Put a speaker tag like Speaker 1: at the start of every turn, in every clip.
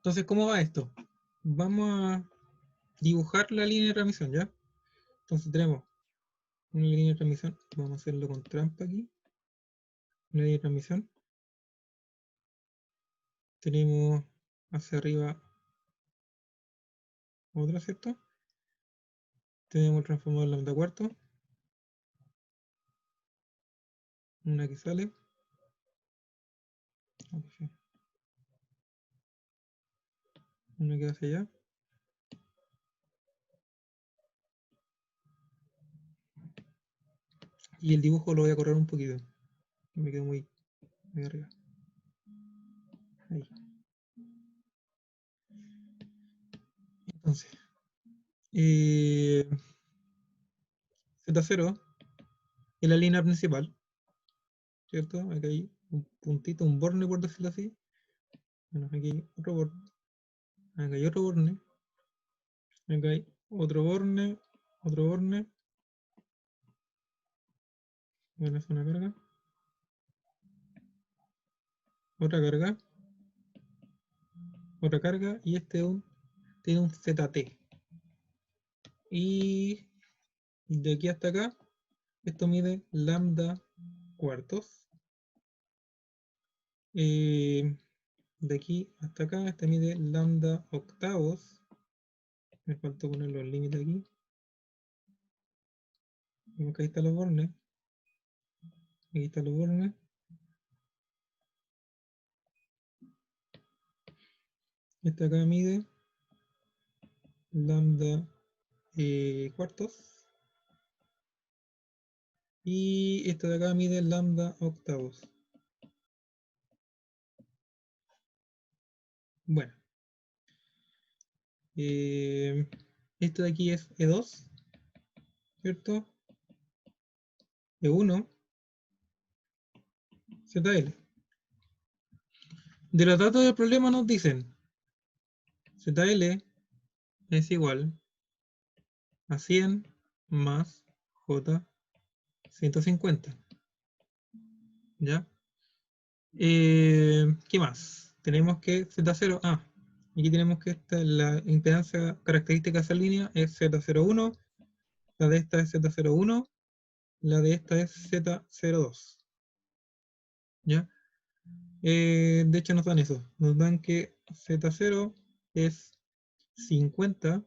Speaker 1: Entonces, ¿cómo va esto? Vamos a dibujar la línea de transmisión, ¿ya? Entonces tenemos una línea de transmisión. Vamos a hacerlo con trampa aquí. Una línea de transmisión. Tenemos hacia arriba otra, ¿cierto? Tenemos el transformador lambda cuarto. Una que sale. Una que hacia allá. Y el dibujo lo voy a correr un poquito. Me quedo muy arriba. Ahí. Entonces, Z0 es la línea principal, ¿cierto? Acá hay un puntito, un borne, por decirlo así. Bueno, aquí hay otro borne. Acá hay otro borne. Acá hay otro borne. Otro borne. Bueno, es una carga. Otra carga. Otra carga. Y este tiene un ZT. Y de aquí hasta acá, esto mide lambda cuartos. De aquí hasta acá, este mide lambda octavos. Me falta poner los límites aquí. Vemos que ahí están los bornes. Aquí están los bornes. Este acá mide lambda cuartos. Y este de acá mide lambda octavos. Bueno. Esto de aquí es E2, ¿cierto? E1, ZL. De los datos del problema nos dicen ZL es igual a 100 más J 150. ¿Ya? ¿Qué más? Tenemos que Z0, aquí tenemos que la impedancia característica de esa línea es Z01, la de esta es Z01, la de esta es Z02. ¿Ya? De hecho nos dan eso, nos dan que Z0 es 50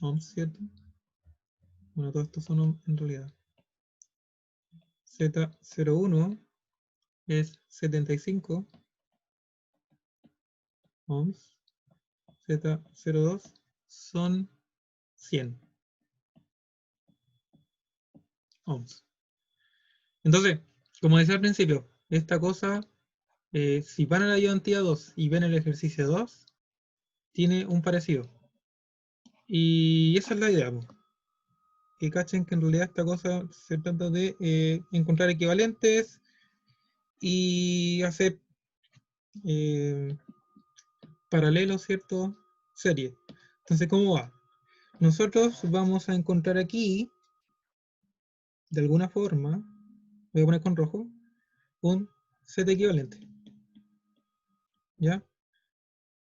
Speaker 1: ohms, ¿cierto? Bueno, todos estos son ohms en realidad. Z01 es 75 ohms. Z02 son 100 ohms. Entonces, como decía al principio, esta cosa, si van a la ayudantía 2 y ven el ejercicio 2, tiene un parecido. Y esa es la idea, pues. Que cachen que en realidad esta cosa se trata de encontrar equivalentes y hacer paralelos, ¿cierto? Serie. Entonces, ¿cómo va? Nosotros vamos a encontrar aquí, de alguna forma, voy a poner con rojo, un set equivalente. ¿Ya?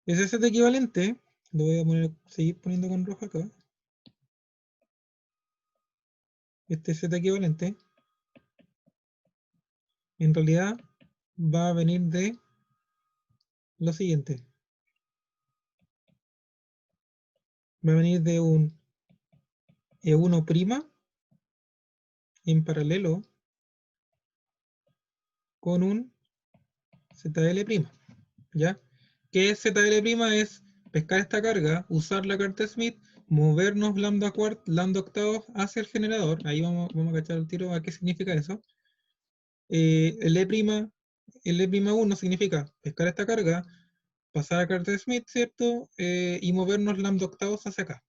Speaker 1: Ese set equivalente, lo voy a poner, seguir poniendo con rojo acá. Este set equivalente, en realidad, va a venir de lo siguiente. Va a venir de un E1' en paralelo con un ZL', ¿ya? ¿Qué es ZL'? Es pescar esta carga, usar la carta Smith, movernos lambda quart, lambda octavos hacia el generador. Ahí vamos a cachar el tiro a qué significa eso. El E'1 significa pescar esta carga, pasar a carta Smith, ¿cierto? Y movernos lambda octavos hacia acá,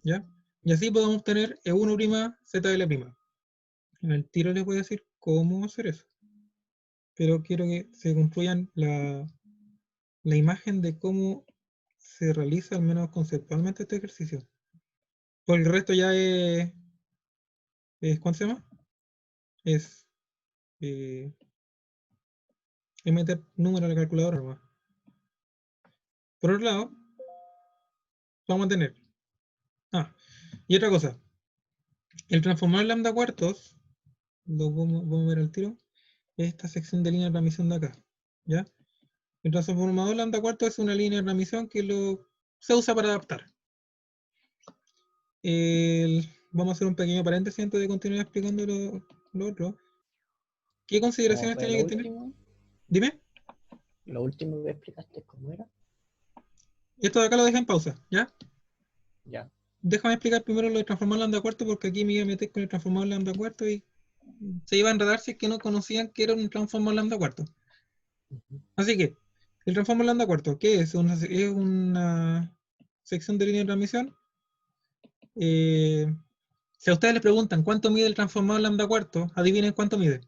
Speaker 1: ¿ya? Y así podemos tener E1', ZL'. En el tiro les voy a decir cómo hacer eso. Pero quiero que se construyan la imagen de cómo se realiza, al menos conceptualmente, este ejercicio. Por el resto ya ¿cuánto se llama? Es, es meter número a la calculadora nomás. Por otro lado, vamos a tener. Ah, y otra cosa. El transformador lambda cuartos, lo vamos a ver al tiro, es esta sección de línea de transmisión de acá. ¿Ya? El transformador lambda cuartos es una línea de transmisión que se usa para adaptar. Vamos a hacer un pequeño paréntesis antes de continuar explicando lo otro. ¿Qué
Speaker 2: ¿Cómo
Speaker 1: consideraciones
Speaker 2: fue
Speaker 1: tiene
Speaker 2: lo
Speaker 1: que tener?
Speaker 2: último?
Speaker 1: Dime.
Speaker 2: Lo último que explicaste, ¿cómo era?
Speaker 1: Esto de acá lo dejé en pausa, ¿ya?
Speaker 2: Ya.
Speaker 1: Déjame explicar primero lo de transformador lambda cuarto porque aquí me iba a meter con el transformador lambda cuarto y se iba a enredar si es que no conocían que era un transformador lambda cuarto.
Speaker 2: Ujú.
Speaker 1: Así que, el transformador lambda cuarto, ¿qué es? Es una sección de línea de transmisión. Eh, si a ustedes les preguntan cuánto mide el transformador lambda cuarto, adivinen cuánto mide.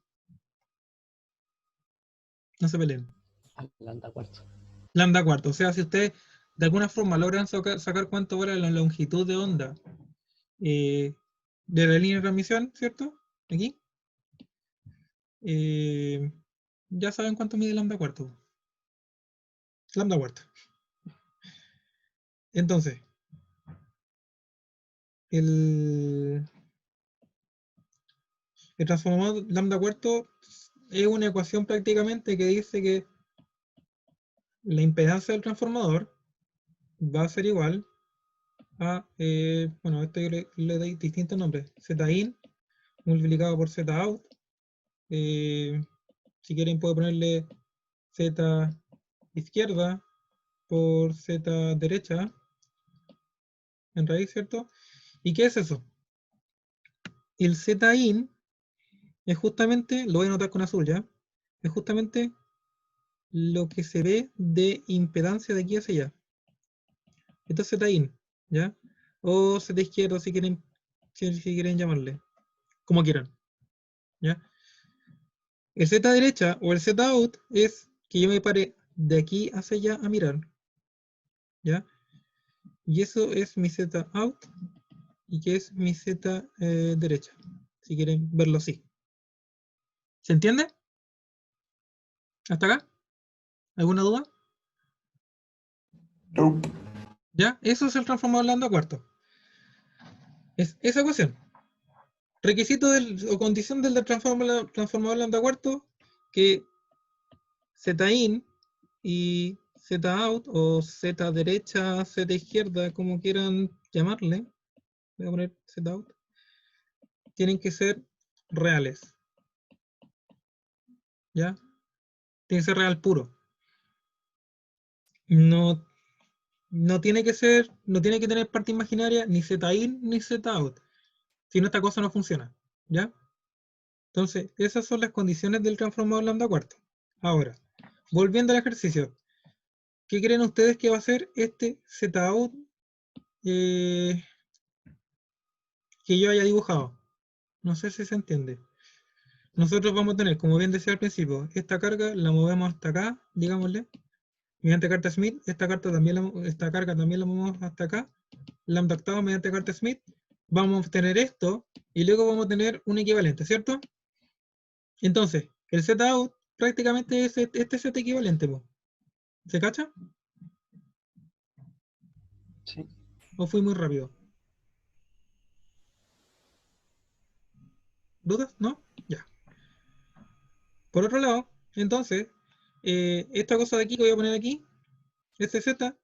Speaker 1: No se peleen.
Speaker 2: Lambda cuarto.
Speaker 1: Lambda cuarto. O sea, si ustedes de alguna forma logran sacar cuánto vale la longitud de onda eh, de la línea de transmisión, ¿cierto? Aquí. eh, ya saben cuánto mide lambda cuarto. Lambda cuarto. Entonces, el, el transformador lambda cuarto es una ecuación prácticamente que dice que la impedancia del transformador va a ser igual a, bueno, esto yo le doy distintos nombres, Zin multiplicado por Zout, si quieren puedo ponerle Z izquierda por Z derecha en raíz, ¿cierto? ¿Y qué es eso? El Zin es justamente, lo voy a anotar con azul ya, es justamente lo que se ve de impedancia de aquí hacia allá. Esto es Zin, ¿ya? O Z izquierda si quieren llamarle, como quieran, ¿ya? El Z derecha o el Z out es que yo me pare de aquí hacia allá a mirar, ¿ya? Y eso es mi Z out y que es mi Z derecha, si quieren verlo así. ¿Se entiende? ¿Hasta acá? ¿Alguna duda?
Speaker 3: Nope.
Speaker 1: ¿Ya? Eso es el transformador lambda cuarto. Es esa ecuación. Requisito o condición del transformador lambda cuarto que Z in y Z out o Z derecha, Z izquierda, como quieran llamarle, voy a poner Z out, tienen que ser reales, ¿ya? Tiene que ser real puro. No, no tiene que ser, no tiene que tener parte imaginaria ni Z in ni Z out. Si no, esta cosa no funciona, ¿ya? Entonces, esas son las condiciones del transformador lambda cuarto. Ahora, volviendo al ejercicio, ¿qué creen ustedes que va a ser este Z out que yo haya dibujado? No sé si se entiende. Nosotros vamos a tener, como bien decía al principio, esta carga la movemos hasta acá, digámosle, mediante carta Smith. Esta carga también la movemos hasta acá, lambda octavo mediante carta Smith. Vamos a obtener esto y luego vamos a tener un equivalente, ¿cierto? Entonces, el Z out prácticamente es este Z equivalente, po. ¿Se cacha?
Speaker 2: Sí.
Speaker 1: ¿O fui muy rápido? ¿Dudas? ¿No? Ya. Por otro lado, entonces, esta cosa de aquí que voy a poner aquí, este Z,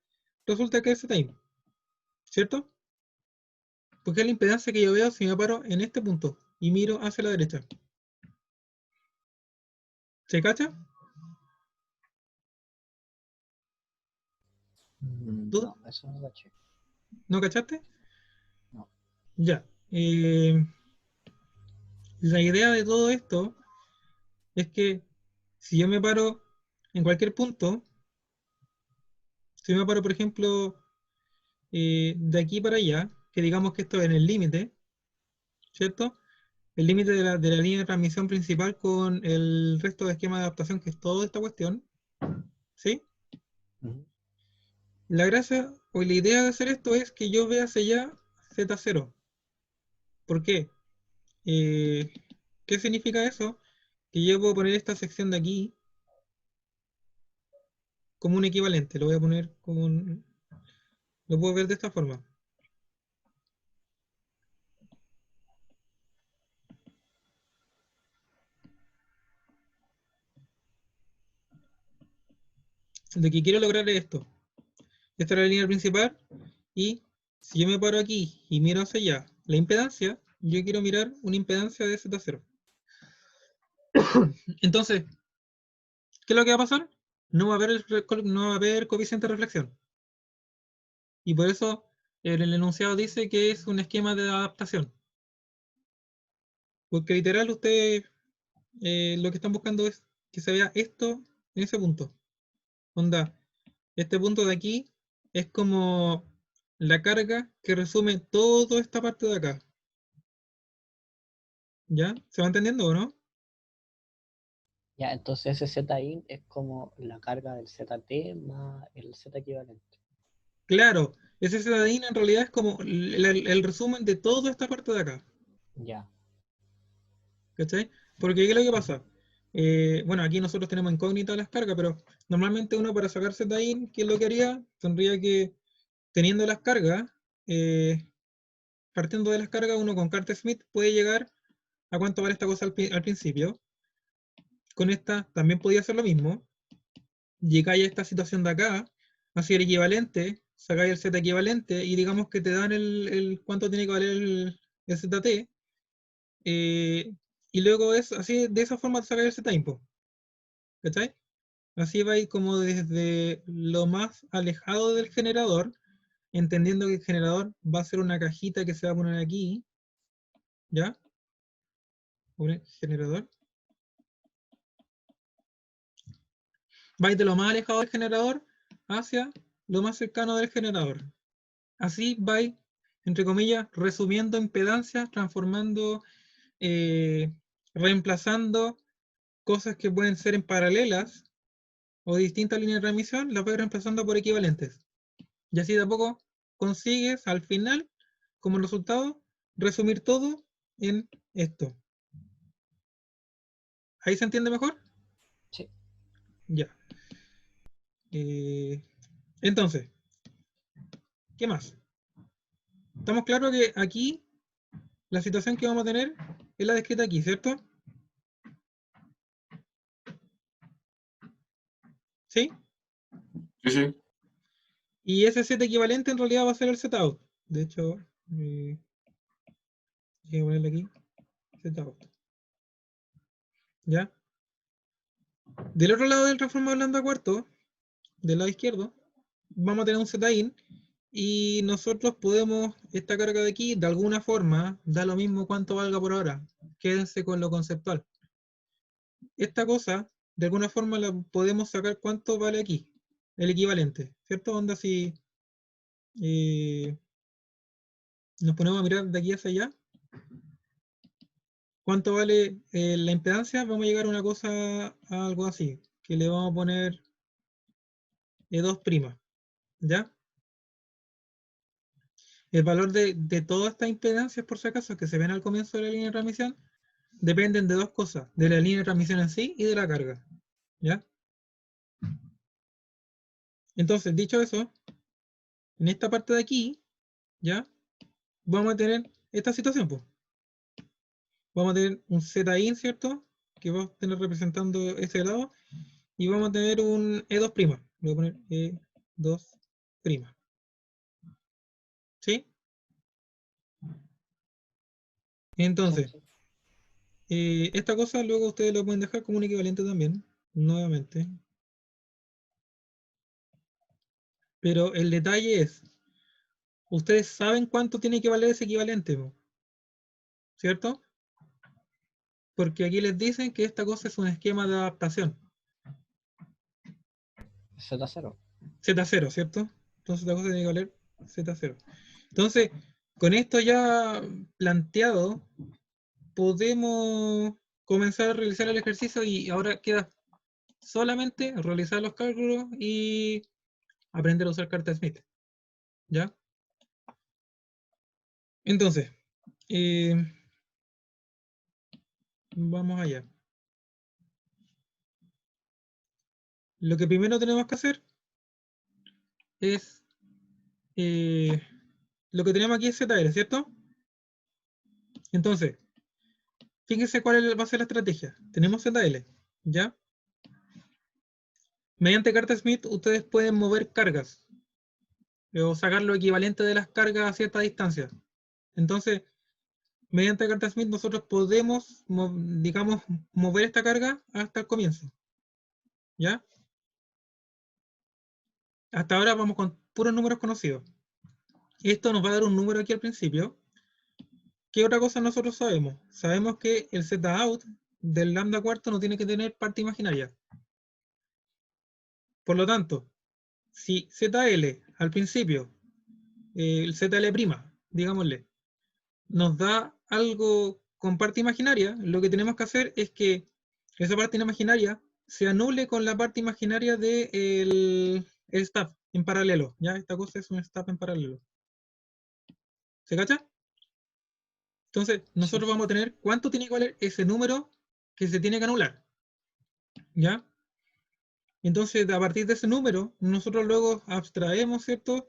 Speaker 1: resulta que es Z-in, ¿cierto? Porque es la impedancia que yo veo si me paro en este punto y miro hacia la derecha. ¿Se cacha? ¿Duda?
Speaker 2: No, eso no caché.
Speaker 1: ¿No cachaste?
Speaker 2: No.
Speaker 1: Ya. La idea de todo esto es que si yo me paro en cualquier punto, si me paro, por ejemplo, de aquí para allá, que digamos que esto es en el límite, ¿cierto? El límite de la línea de transmisión principal con el resto de esquema de adaptación, que es toda esta cuestión, ¿sí?
Speaker 2: Ujú.
Speaker 1: La gracia o la idea de hacer esto es que yo vea hacia allá Z0. ¿Por qué? Eh, ¿Qué significa eso? Que yo puedo poner esta sección de aquí como un equivalente. Lo voy a poner como un... Lo puedo ver de esta forma. Lo que quiero lograr es esto. Esta es la línea principal. Y si yo me paro aquí y miro hacia allá la impedancia, yo quiero mirar una impedancia de Z0. Entonces, ¿qué es lo que va a pasar? No va a haber, no va a haber coeficiente de reflexión. Y por eso el enunciado dice que es un esquema de adaptación. Porque literal ustedes lo que están buscando es que se vea esto en ese punto. Onda, este punto de aquí es como la carga que resume toda esta parte de acá. ¿Ya? ¿Se va entendiendo o no?
Speaker 2: Ya, entonces ese ZIN es como la carga del ZT más el Z equivalente.
Speaker 1: Claro, ese ZIN en realidad es como el resumen de toda esta parte de acá.
Speaker 2: Ya.
Speaker 1: ¿Cachai? Porque ¿qué es lo que
Speaker 2: Ujú.
Speaker 1: pasa? Bueno, aquí nosotros tenemos incógnitas las cargas, pero normalmente uno para sacar ZIN, ¿qué es lo que haría? Tendría que, teniendo las cargas, eh, partiendo de las cargas, uno con Carter Smith puede llegar a cuánto vale esta cosa al principio. Con esta también podía hacer lo mismo. Llegáis a esta situación de acá, así el equivalente, sacáis el Z equivalente y digamos que te dan el cuánto tiene que valer el ZT. eh, y luego es así, de esa forma sacáis el Z input. ¿Cachai? Así vais como desde lo más alejado del generador, entendiendo que el generador va a ser una cajita que se va a poner aquí, ¿ya? Pone generador. Vais de lo más alejado del generador hacia lo más cercano del generador. Así vais, entre comillas, resumiendo impedancias, transformando, eh, reemplazando cosas que pueden ser en paralelas o distintas líneas de transmisión, las vais reemplazando por equivalentes. Y así de a poco consigues al final, como resultado, resumir todo en esto. ¿Ahí se entiende mejor?
Speaker 2: Sí.
Speaker 1: Ya. Eh, entonces, ¿qué más? Estamos claros que aquí la situación que vamos a tener es la descrita aquí, ¿cierto? ¿Sí?
Speaker 3: Sí, sí.
Speaker 1: Y ese Z equivalente en realidad va a ser el Z out. De hecho, voy a ponerle aquí Z out. ¿Ya? Del otro lado del transformador lambda cuarto, del lado izquierdo, vamos a tener un Z in y nosotros podemos, esta carga de aquí, de alguna forma, da lo mismo cuánto valga por ahora. Quédense con lo conceptual. Esta cosa, de alguna forma, la podemos sacar cuánto vale aquí, el equivalente, ¿cierto? Onda, si eh, nos ponemos a mirar de aquí hacia allá, ¿cuánto vale la impedancia? Vamos a llegar a una cosa, a algo así, que le vamos a poner E2', ¿ya? El valor de todas estas impedancias, por si acaso, que se ven al comienzo de la línea de transmisión, dependen de dos cosas, de la línea de transmisión en sí y de la carga, ¿ya? Entonces, dicho eso, en esta parte de aquí, ¿ya? Vamos a tener esta situación, pues. Vamos a tener un Z-in, ¿cierto? Que va a tener representando ese lado, y vamos a tener un E2'. Voy a poner E2'. ¿Sí?
Speaker 2: Sí,
Speaker 1: Entonces,
Speaker 2: sí.
Speaker 1: esta cosa luego ustedes lo pueden dejar como un equivalente también, nuevamente. Pero el detalle es, ustedes saben cuánto tiene que valer ese equivalente, po, ¿cierto? Porque aquí les dicen que esta cosa es un esquema de adaptación.
Speaker 2: Z0.
Speaker 1: Z0, ¿cierto? Entonces esta cosa tiene que valer Z0. Entonces, con esto ya planteado, podemos comenzar a realizar el ejercicio y ahora queda solamente realizar los cálculos y aprender a usar carta Smith. ¿Ya? Entonces, eh, vamos allá. Lo que primero tenemos que hacer es lo que tenemos aquí es ZL, ¿cierto? Entonces, fíjense cuál va a ser la estrategia. Tenemos ZL, ¿ya? Mediante carta Smith ustedes pueden mover cargas o sacar lo equivalente de las cargas a cierta distancia. Entonces, mediante carta Smith nosotros podemos, digamos, mover esta carga hasta el comienzo, ¿ya? Hasta ahora vamos con puros números conocidos. Esto nos va a dar un número aquí al principio. ¿Qué otra cosa nosotros sabemos? Sabemos que el Z-out del lambda cuarto no tiene que tener parte imaginaria. Por lo tanto, si ZL al principio, el ZL', digámosle, nos da algo con parte imaginaria, lo que tenemos que hacer es que esa parte imaginaria se anule con la parte imaginaria del el step en paralelo. ¿Ya? Esta cosa es un step en paralelo. ¿Se cacha? Entonces, nosotros
Speaker 2: Sí.
Speaker 1: vamos a tener cuánto tiene que valer ese número que se tiene que anular. ¿Ya? Entonces, a partir de ese número, nosotros luego abstraemos, ¿cierto?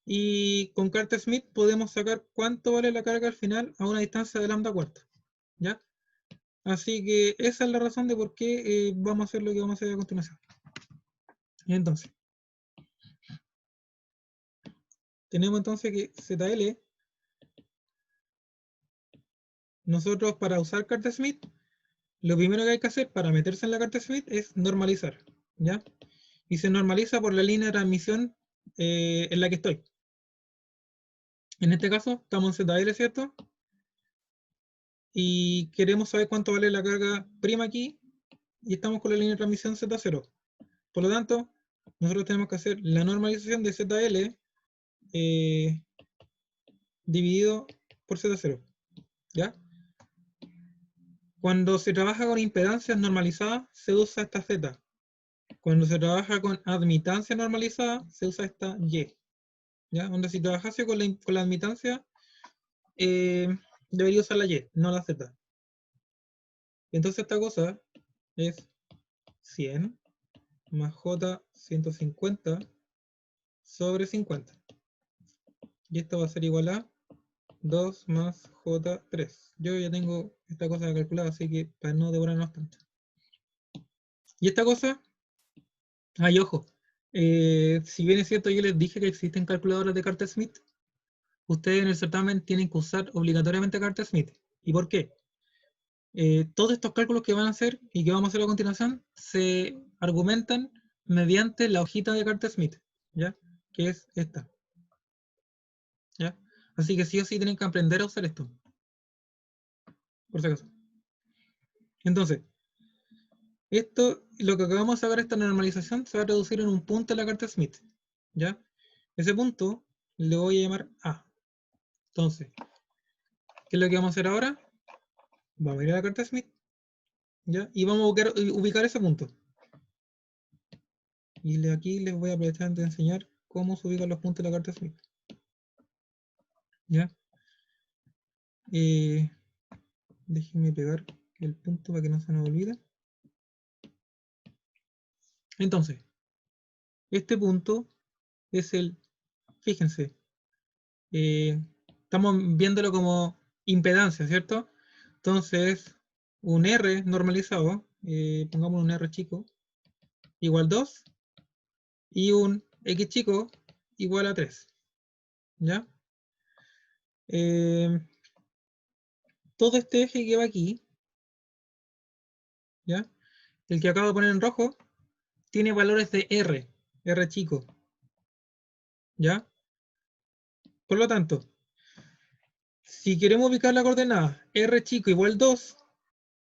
Speaker 1: Y con carta Smith podemos sacar cuánto vale la carga al final a una distancia de lambda cuarta. ¿Ya? Así que esa es la razón de por qué vamos a hacer lo que vamos a hacer a continuación. Y entonces, tenemos entonces que ZL, nosotros para usar carta Smith, lo primero que hay que hacer para meterse en la carta Smith es normalizar. ¿Ya? Y se normaliza por la línea de transmisión en la que estoy. En este caso, estamos en ZL, ¿cierto? Y queremos saber cuánto vale la carga prima aquí, y estamos con la línea de transmisión Z0. Por lo tanto, nosotros tenemos que hacer la normalización de ZL dividido por Z0. ¿Ya? Cuando se trabaja con impedancias normalizadas, se usa esta Z. Cuando se trabaja con admitancia normalizada, se usa esta Y. ¿Ya? Donde si trabajase con la admitancia, debería usar la Y, no la Z. Entonces esta cosa es 100 más J 150 sobre 50. Y esto va a ser igual a 2 más J3. Yo ya tengo esta cosa calculada, así que para no devorarnos tanto. Y esta cosa, ay, ojo, si bien es cierto, yo les dije que existen calculadoras de carta Smith, ustedes en el certamen tienen que usar obligatoriamente carta Smith. ¿Y por qué? Todos estos cálculos que van a hacer y que vamos a hacer a continuación se argumentan mediante la hojita de carta Smith, ¿ya? Que es esta, ¿ya? Así que sí o sí tienen que aprender a usar esto, por si acaso. Entonces, esto, lo que acabamos de sacar, esta normalización, se va a traducir en un punto en la carta Smith, ¿ya? Ese punto le voy a llamar A. Entonces, ¿qué es lo que vamos a hacer ahora? Vamos a ir a la carta Smith, ¿ya? Y vamos a ubicar ese punto. Y aquí les voy a aprovechar de enseñar cómo se ubican los puntos de la carta Smith. ¿Ya? Déjenme pegar el punto para que no se nos olvide. Entonces, este punto es el, fíjense, estamos viéndolo como impedancia, ¿cierto? Entonces, un R normalizado, pongamos un R chico, igual 2, y un X chico igual a 3. ¿Ya? Todo este eje que va aquí, ¿ya? El que acabo de poner en rojo, tiene valores de R chico, ¿ya? Por lo tanto, si queremos ubicar la coordenada R chico igual 2,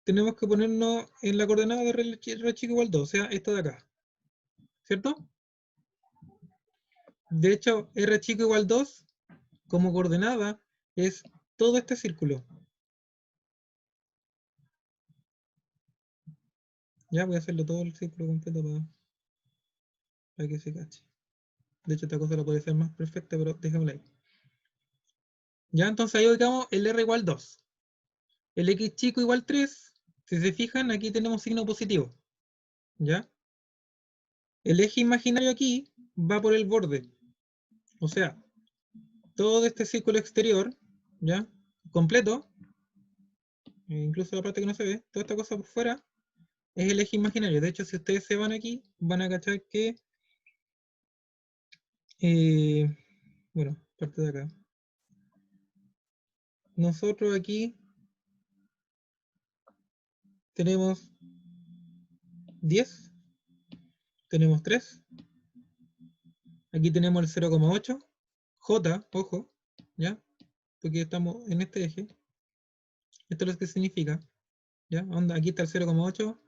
Speaker 1: tenemos que ponernos en la coordenada de R chico igual 2, o sea, esta de acá, ¿cierto? De hecho, R chico igual 2, como coordenada, es todo este círculo. Ya voy a hacerlo todo el círculo completo para que se cache. De hecho, esta cosa la puede ser más perfecta, pero dejémosla ahí. Ya, entonces ahí ubicamos el R igual 2. El X chico igual 3. Si se fijan, aquí tenemos signo positivo. ¿Ya? El eje imaginario aquí va por el borde. O sea, todo este círculo exterior, ¿ya? Completo, incluso la parte que no se ve, toda esta cosa por fuera, es el eje imaginario. De hecho, si ustedes se van aquí, van a cachar que, eh, bueno, parte de acá. Nosotros aquí tenemos 10, tenemos 3, aquí tenemos el 0,8, J, ojo, ¿ya? Porque estamos en este eje. Esto es lo que significa, ¿ya? Onda, aquí está el 0,8,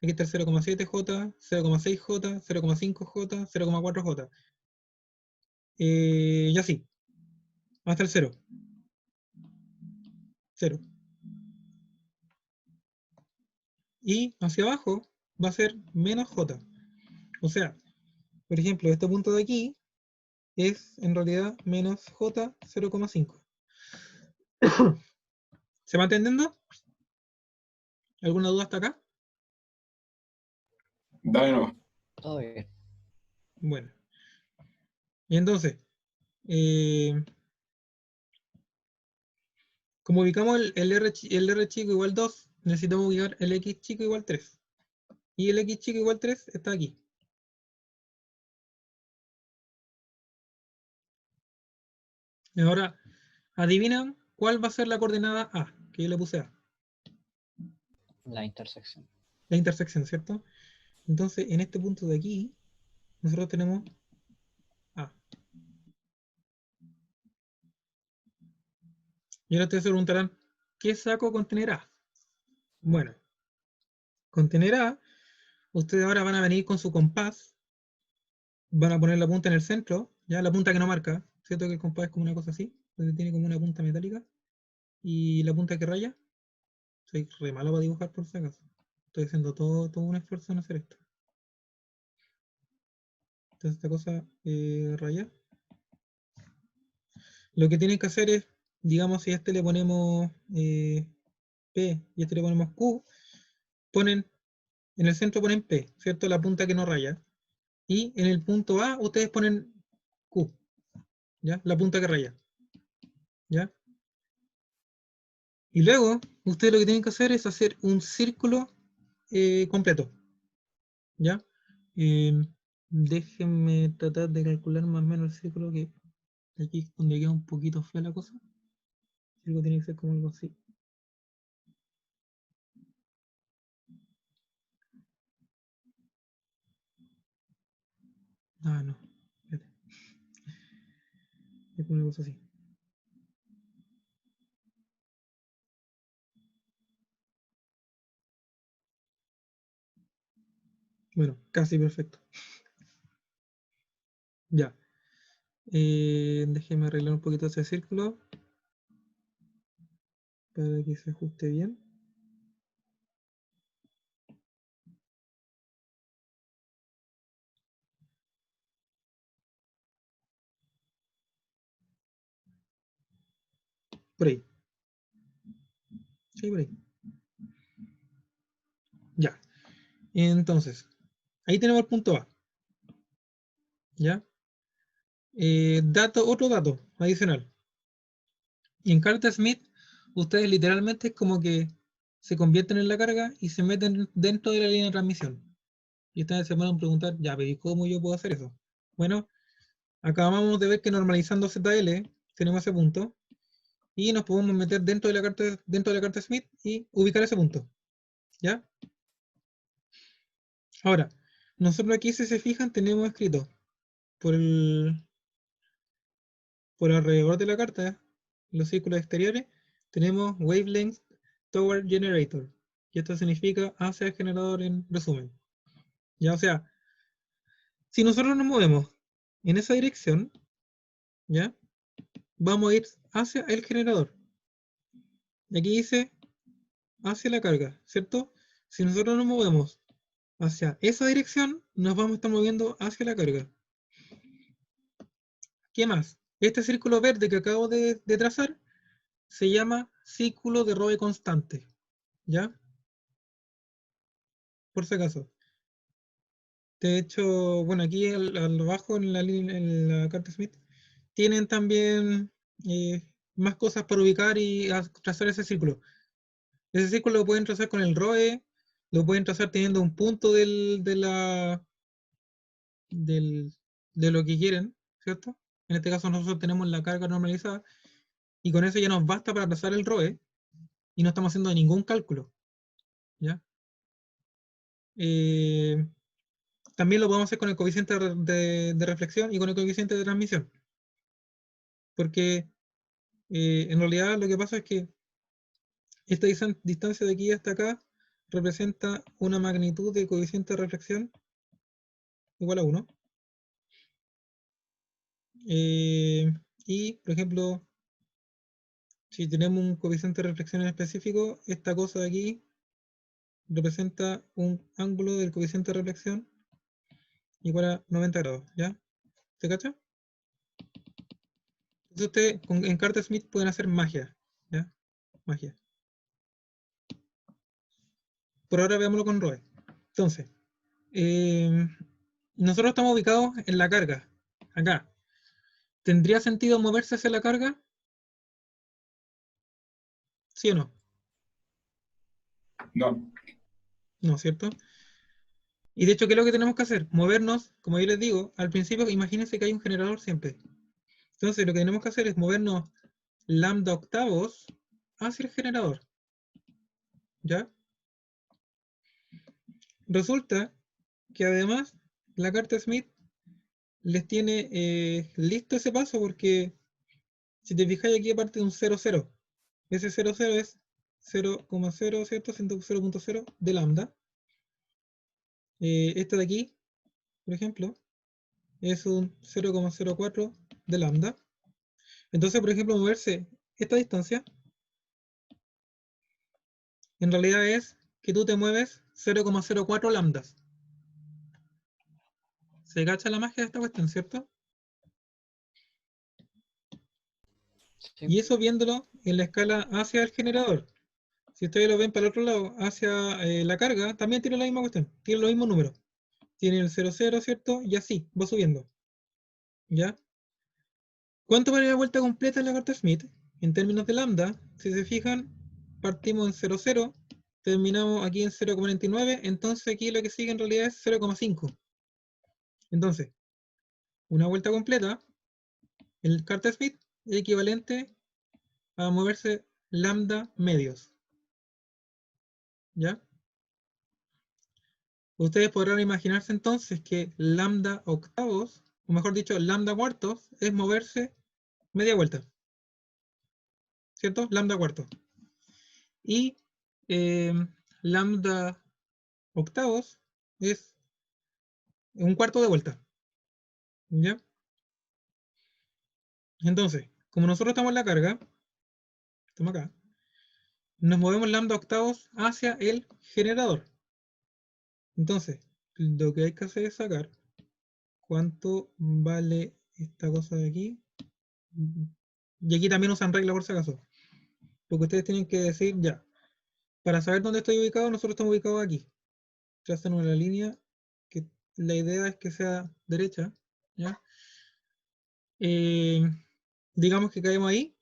Speaker 1: aquí está el 0,7J, 0,6J, 0,5J, 0,4J. Y así, hasta el 0. 0. Y hacia abajo va a ser menos J. O sea, por ejemplo, este punto de aquí es en realidad menos J 0,5. ¿Se va entendiendo? ¿Alguna duda hasta acá?
Speaker 3: Dale no.
Speaker 2: Todo bien.
Speaker 1: Bueno, y entonces, eh, como ubicamos el R chico igual 2, necesitamos ubicar el X chico igual 3. Y el X chico igual 3 está aquí. Y ahora, adivinan cuál va a ser la coordenada A, que yo le puse A.
Speaker 2: La intersección.
Speaker 1: La intersección, ¿cierto? Entonces, en este punto de aquí, nosotros tenemos A. Y ahora ustedes se preguntarán, ¿qué saco contener A? Bueno, contener A, ustedes ahora van a venir con su compás, van a poner la punta en el centro, ya la punta que no marca, ¿cierto? Que el compás es como una cosa así, donde tiene como una punta metálica, y la punta que raya. Soy re malo para dibujar por si acaso. Estoy haciendo todo un esfuerzo en hacer esto. Entonces esta cosa raya. Lo que tienen que hacer es, digamos, si a este le ponemos P y a este le ponemos Q, ponen, en el centro ponen P, ¿cierto? La punta que no raya. Y en el punto A ustedes ponen Q, ¿ya? La punta que raya, ¿ya? Y luego, ustedes lo que tienen que hacer es hacer un círculo completo, ¿ya? Eh, Déjenme tratar de calcular más o menos el círculo, que aquí es donde queda un poquito fea la cosa. El círculo tiene que ser como algo así. Ah, no, espérate. Es como una cosa así. Bueno, casi perfecto. Ya. Déjenme arreglar un poquito ese círculo para que se ajuste bien. Por ahí. Sí, por ahí. Ya. Entonces, ahí tenemos el punto A. ¿Ya? Otro dato adicional. En carta Smith, ustedes literalmente es como que se convierten en la carga y se meten dentro de la línea de transmisión. Y ustedes se van a preguntar, ya, pero ¿y cómo yo puedo hacer eso? Bueno, acabamos de ver que normalizando ZL tenemos ese punto y nos podemos meter dentro de la carta Smith y ubicar ese punto. ¿Ya? Ahora, nosotros aquí, si se fijan, tenemos escrito por por alrededor de la carta, los círculos exteriores, tenemos Wavelength Toward Generator. Y esto significa hacia el generador en resumen. Ya, o sea, si nosotros nos movemos en esa dirección, ¿ya? Vamos a ir hacia el generador. Y aquí dice hacia la carga, ¿cierto? Si nosotros nos movemos hacia esa dirección, nos vamos a estar moviendo hacia la carga. ¿Qué más? Este círculo verde que acabo de trazar se llama círculo de Roe constante, ¿ya? Por si acaso. De hecho, bueno, aquí abajo en la carta Smith tienen también más cosas para ubicar y trazar ese círculo. Ese círculo lo pueden trazar con el ROE, lo pueden trazar teniendo un punto de lo que quieren, ¿cierto? En este caso nosotros tenemos la carga normalizada y con eso ya nos basta para trazar el ROE y no estamos haciendo ningún cálculo, ¿ya? También lo podemos hacer con el coeficiente de reflexión y con el coeficiente de transmisión. Porque en realidad lo que pasa es que esta distancia de aquí hasta acá representa una magnitud de coeficiente de reflexión igual a 1. Y, por ejemplo, si tenemos un coeficiente de reflexión en específico, esta cosa de aquí representa un ángulo del coeficiente de reflexión igual a 90 grados, ¿ya? ¿Se cacha? Entonces ustedes en Carter Smith pueden hacer magia, ¿ya? Magia. Por ahora veámoslo con ROE. Entonces, nosotros estamos ubicados en la carga, acá. ¿Tendría sentido moverse hacia la carga? ¿Sí o no?
Speaker 3: No.
Speaker 1: No, ¿cierto? Y de hecho, ¿qué es lo que tenemos que hacer? Movernos, como yo les digo, al principio imagínense que hay un generador siempre. Entonces lo que tenemos que hacer es movernos lambda octavos hacia el generador. ¿Ya? Resulta que además la carta Smith les tiene listo ese paso porque si te fijáis aquí aparte de un 0,0. Ese 0,0 es 0,0, ¿cierto? 0,0 de lambda. Esta de aquí, por ejemplo, es un 0,04 de lambda. Entonces, por ejemplo, moverse esta distancia, en realidad es que tú te mueves 0,04 lambdas. ¿Se cacha la magia de esta cuestión, cierto?
Speaker 2: Sí.
Speaker 1: Y eso viéndolo en la escala hacia el generador. Si ustedes lo ven para el otro lado, hacia la carga, también tiene la misma cuestión, tiene los mismos números. Tiene el 0,0, ¿cierto? Y así, va subiendo. ¿Ya? ¿Cuánto vale la vuelta completa en la carta Smith? En términos de lambda, si se fijan, partimos en 0,0, terminamos aquí en 0,99, entonces aquí lo que sigue en realidad es 0,5. Entonces, una vuelta completa, el carta Smith es equivalente a moverse lambda medios. ¿Ya? Ustedes podrán imaginarse entonces que lambda octavos, o mejor dicho, lambda cuartos, es moverse media vuelta. ¿Cierto? Lambda cuartos. Y lambda octavos es un cuarto de vuelta. ¿Ya? Entonces, como nosotros estamos en la carga, estamos acá, nos movemos lambda octavos hacia el generador. Entonces, lo que hay que hacer es sacar cuánto vale esta cosa de aquí. Y aquí también usan regla por si acaso. Porque ustedes tienen que decir, ya, para saber dónde estoy ubicado, nosotros estamos ubicados aquí. Trazan una línea que la idea es que sea derecha, ¿ya? Digamos que caemos ahí,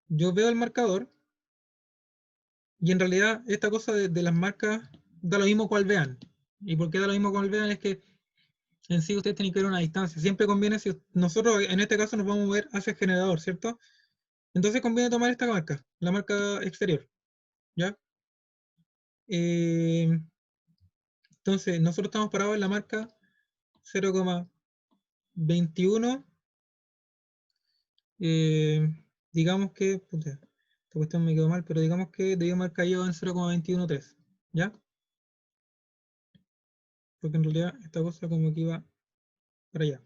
Speaker 1: yo veo el marcador, y en realidad esta cosa de las marcas da lo mismo cual vean. ¿Y por qué da lo mismo cual vean? Es que en sí ustedes tienen que ver una distancia. Siempre conviene, si nosotros en este caso nos vamos a mover hacia el generador, ¿cierto? Entonces conviene tomar esta marca, la marca exterior, ¿ya? Entonces nosotros estamos parados en la marca 0,21. Digamos que, puta, esta cuestión me quedó mal, pero digamos que debíamos haber caído en 0,213, ¿ya? Porque en realidad esta cosa como que iba para allá.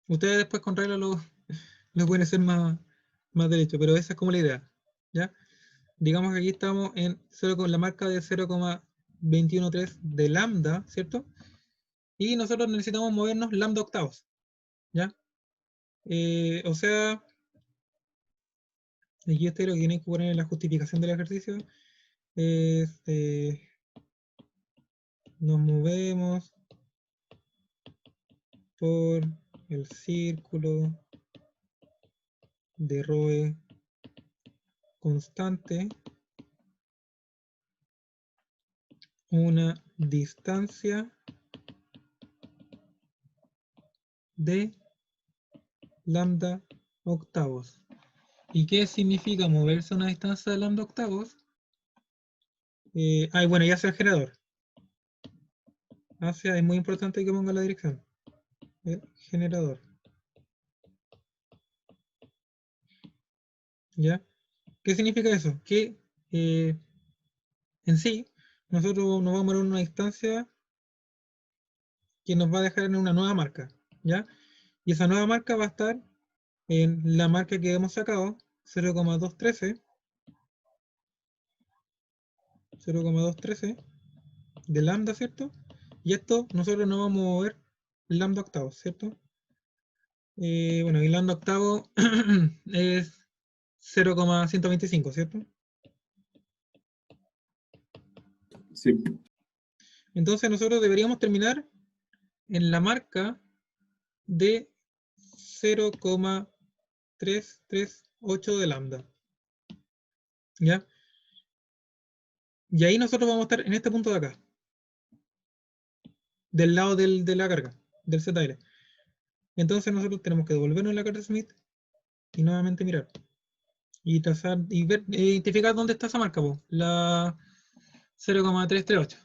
Speaker 1: Ustedes después con regla lo pueden hacer más derecho, pero esa es como la idea, ¿ya? Digamos que aquí estamos en 0, con la marca de 0,213 de lambda, ¿cierto? Y nosotros necesitamos movernos lambda octavos, ¿ya? O sea, aquí este lo que tienen que poner en la justificación del ejercicio es nos movemos por el círculo de Roe constante una distancia de lambda octavos. ¿Y qué significa moverse a una distancia de lambda octavos? Bueno, y hacia el generador. Hacia, es muy importante que ponga la dirección. El generador. ¿Ya? ¿Qué significa eso? Que en sí, nosotros nos vamos a mover a una distancia que nos va a dejar en una nueva marca. ¿Ya? Y esa nueva marca va a estar en la marca que hemos sacado, 0,213. 0,213 de lambda, ¿cierto? Y esto nosotros nos vamos a mover lambda octavos, ¿cierto? Bueno, y lambda octavo es 0,125, ¿cierto?
Speaker 3: Sí.
Speaker 1: Entonces nosotros deberíamos terminar en la marca de 0,338 de lambda. ¿Ya? Y ahí nosotros vamos a estar en este punto de acá. Del lado de la carga, del ZL. Entonces nosotros tenemos que devolvernos la carta Smith y nuevamente mirar. Y trazar y ver, identificar dónde está esa marca, po. La 0,338.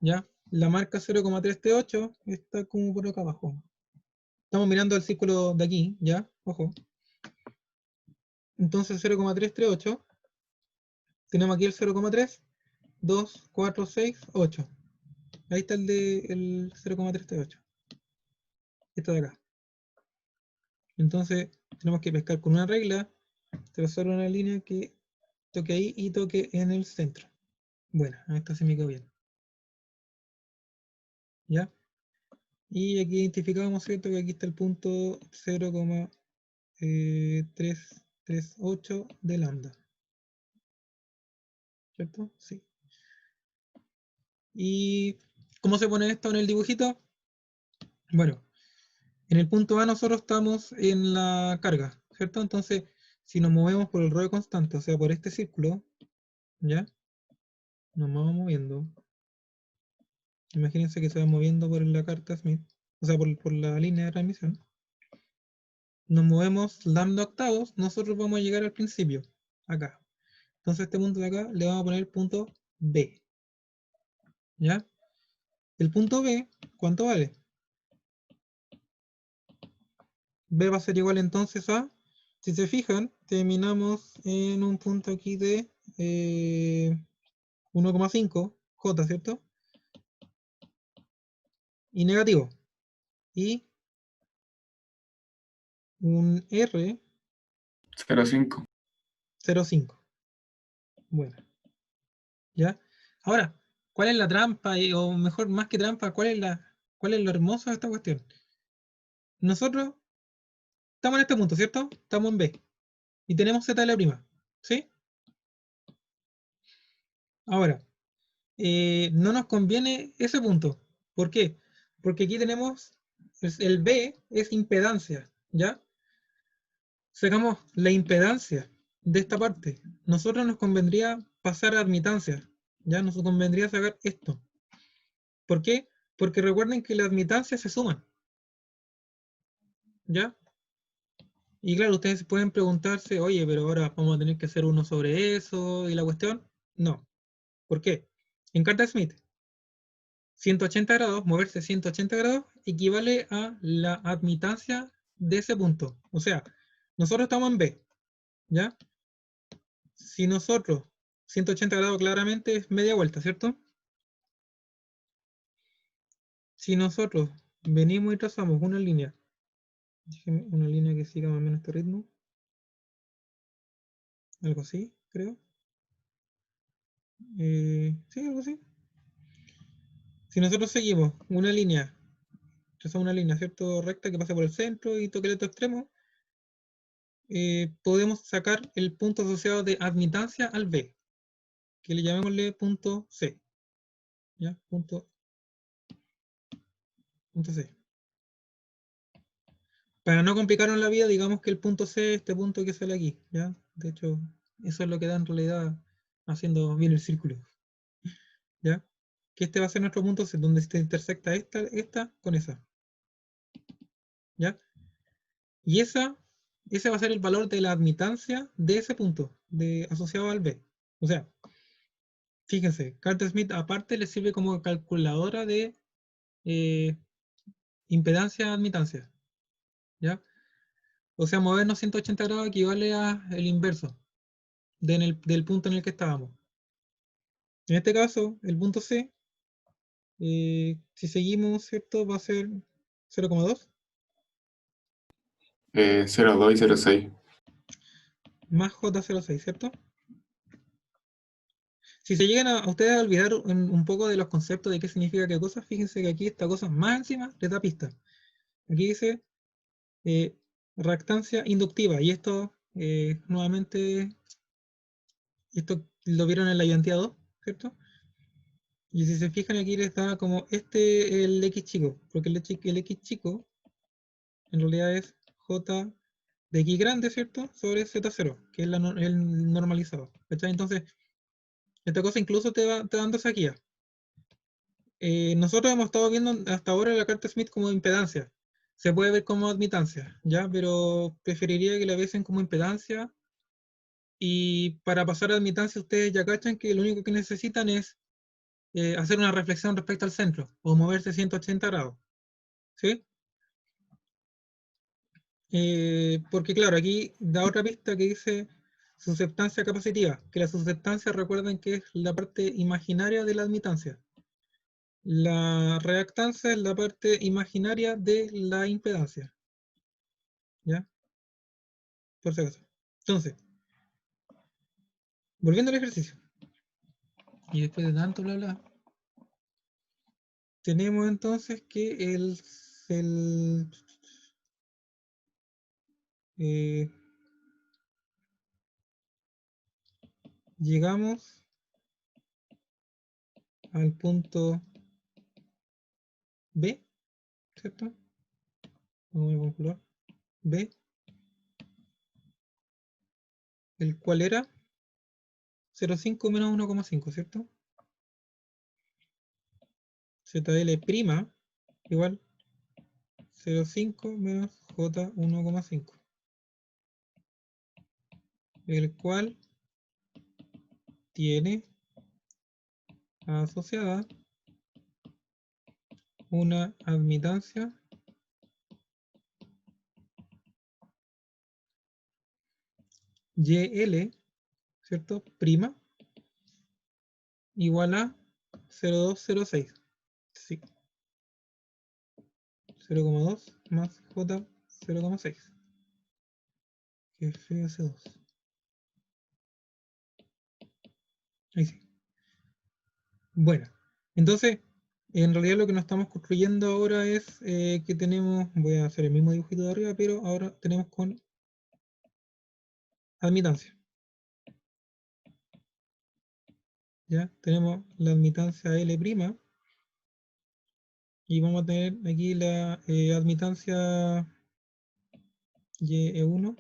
Speaker 1: ¿Ya? La marca 0,338 está como por acá abajo. Estamos mirando el círculo de aquí, ¿ya? Ojo. Entonces 0,338. Tenemos aquí el 0,3, 2, 4, 6, 8. Ahí está el de el 0,338. Esto de acá. Entonces tenemos que pescar con una regla, trazar una línea que toque ahí y toque en el centro. Bueno, esta se me quedó bien. ¿Ya? Y aquí identificamos, ¿cierto? Que aquí está el punto 0,338 de lambda. ¿Cierto? Sí. ¿Y cómo se pone esto en el dibujito? Bueno, en el punto A nosotros estamos en la carga, ¿cierto? Entonces, si nos movemos por el ROE constante, o sea, por este círculo, ¿ya? Nos vamos moviendo. Imagínense que se va moviendo por la carta Smith, o sea, por la línea de transmisión. Nos movemos lambda octavos, nosotros vamos a llegar al principio, acá. Entonces este punto de acá le vamos a poner punto B. ¿Ya? El punto B, ¿cuánto vale? B va a ser igual entonces a, si se fijan, terminamos en un punto aquí de 1,5 J, ¿cierto? Y negativo. Y un R
Speaker 3: 0,5.
Speaker 1: 0,5. Bueno, ¿ya? Ahora, ¿cuál es la trampa? O mejor, más que trampa, ¿cuál es lo hermoso de esta cuestión? Nosotros estamos en este punto, ¿cierto? Estamos en B. Y tenemos ZL', ¿sí? Ahora, no nos conviene ese punto. ¿Por qué? Porque aquí tenemos, el B es impedancia, ¿ya? Sacamos la impedancia de esta parte. Nosotros nos convendría pasar a admitancia, ¿ya? Nos convendría sacar esto. ¿Por qué? Porque recuerden que las admitancias se suman, ¿ya? Y claro, ustedes pueden preguntarse, oye, pero ahora vamos a tener que hacer uno sobre eso y la cuestión. No. ¿Por qué? En carta Smith, 180 grados, moverse 180 grados, equivale a la admitancia de ese punto. O sea, nosotros estamos en B, ¿ya? Si nosotros, 180 grados claramente es media vuelta, ¿cierto? Si nosotros venimos y trazamos una línea, una línea que siga más o menos este ritmo, algo así, creo. Sí, algo así. Si nosotros seguimos una línea, trazamos una línea, ¿cierto? Recta que pasa por el centro y toque el otro extremo, podemos sacar el punto asociado de admitancia al B, que le llamémosle punto C. ¿Ya? Punto punto C. Para no complicarnos la vida, digamos que el punto C es este punto que sale aquí, ¿ya? De hecho, eso es lo que da en realidad haciendo bien el círculo, ¿ya? Que este va a ser nuestro punto C, donde se intersecta esta con esa, ¿ya? Y ese va a ser el valor de la admitancia de ese punto, asociado al B. O sea, fíjense, Carter Smith aparte le sirve como calculadora de eh, impedancia-admitancia, ¿ya? O sea, movernos 180 grados equivale a el inverso del punto en el que estábamos. En este caso, el punto C, si seguimos, ¿cierto? Va a ser 0,2
Speaker 3: 0,2 y 0,6.
Speaker 1: más J06, ¿cierto? Si se llegan a ustedes a olvidar un poco de los conceptos de qué significa qué cosa, fíjense que aquí esta cosa más encima les da pista. Aquí dice eh, reactancia inductiva, y esto nuevamente, esto lo vieron en la ayudantía 2, ¿cierto? Y si se fijan aquí les da como el X chico, porque el X chico en realidad es J de X grande, ¿cierto? Sobre Z0, que es el normalizado. ¿Cachai? Entonces, esta cosa incluso te da esa guía. Nosotros hemos estado viendo hasta ahora la carta Smith como impedancia. Se puede ver como admitancia, ¿ya? Pero preferiría que la viesen como impedancia. Y para pasar a admitancia, ustedes ya cachan que lo único que necesitan es hacer una reflexión respecto al centro, o moverse 180 grados, ¿sí? Porque claro, aquí da otra pista que dice susceptancia capacitiva, que la susceptancia recuerden que es la parte imaginaria de la admitancia. La reactancia es la parte imaginaria de la impedancia. ¿Ya? Por si acaso. Entonces, volviendo al ejercicio. Y después de tanto bla bla, tenemos entonces que eh, llegamos al punto B, ¿cierto? Vamos a calcular. B, el cual era 0,5 menos 1,5, ¿cierto? ZL' igual 0,5 menos J 1,5, el cual tiene asociada una admitancia YL, ¿cierto? Prima, igual a 0,206. Sí. 0,2 más J 0,6. Que es FS2. Ahí sí. Bueno, entonces, en realidad lo que nos estamos construyendo ahora es que tenemos, voy a hacer el mismo dibujito de arriba, pero ahora tenemos con admitancia. ¿Ya? Tenemos la admitancia L', y vamos a tener aquí la admitancia Y1',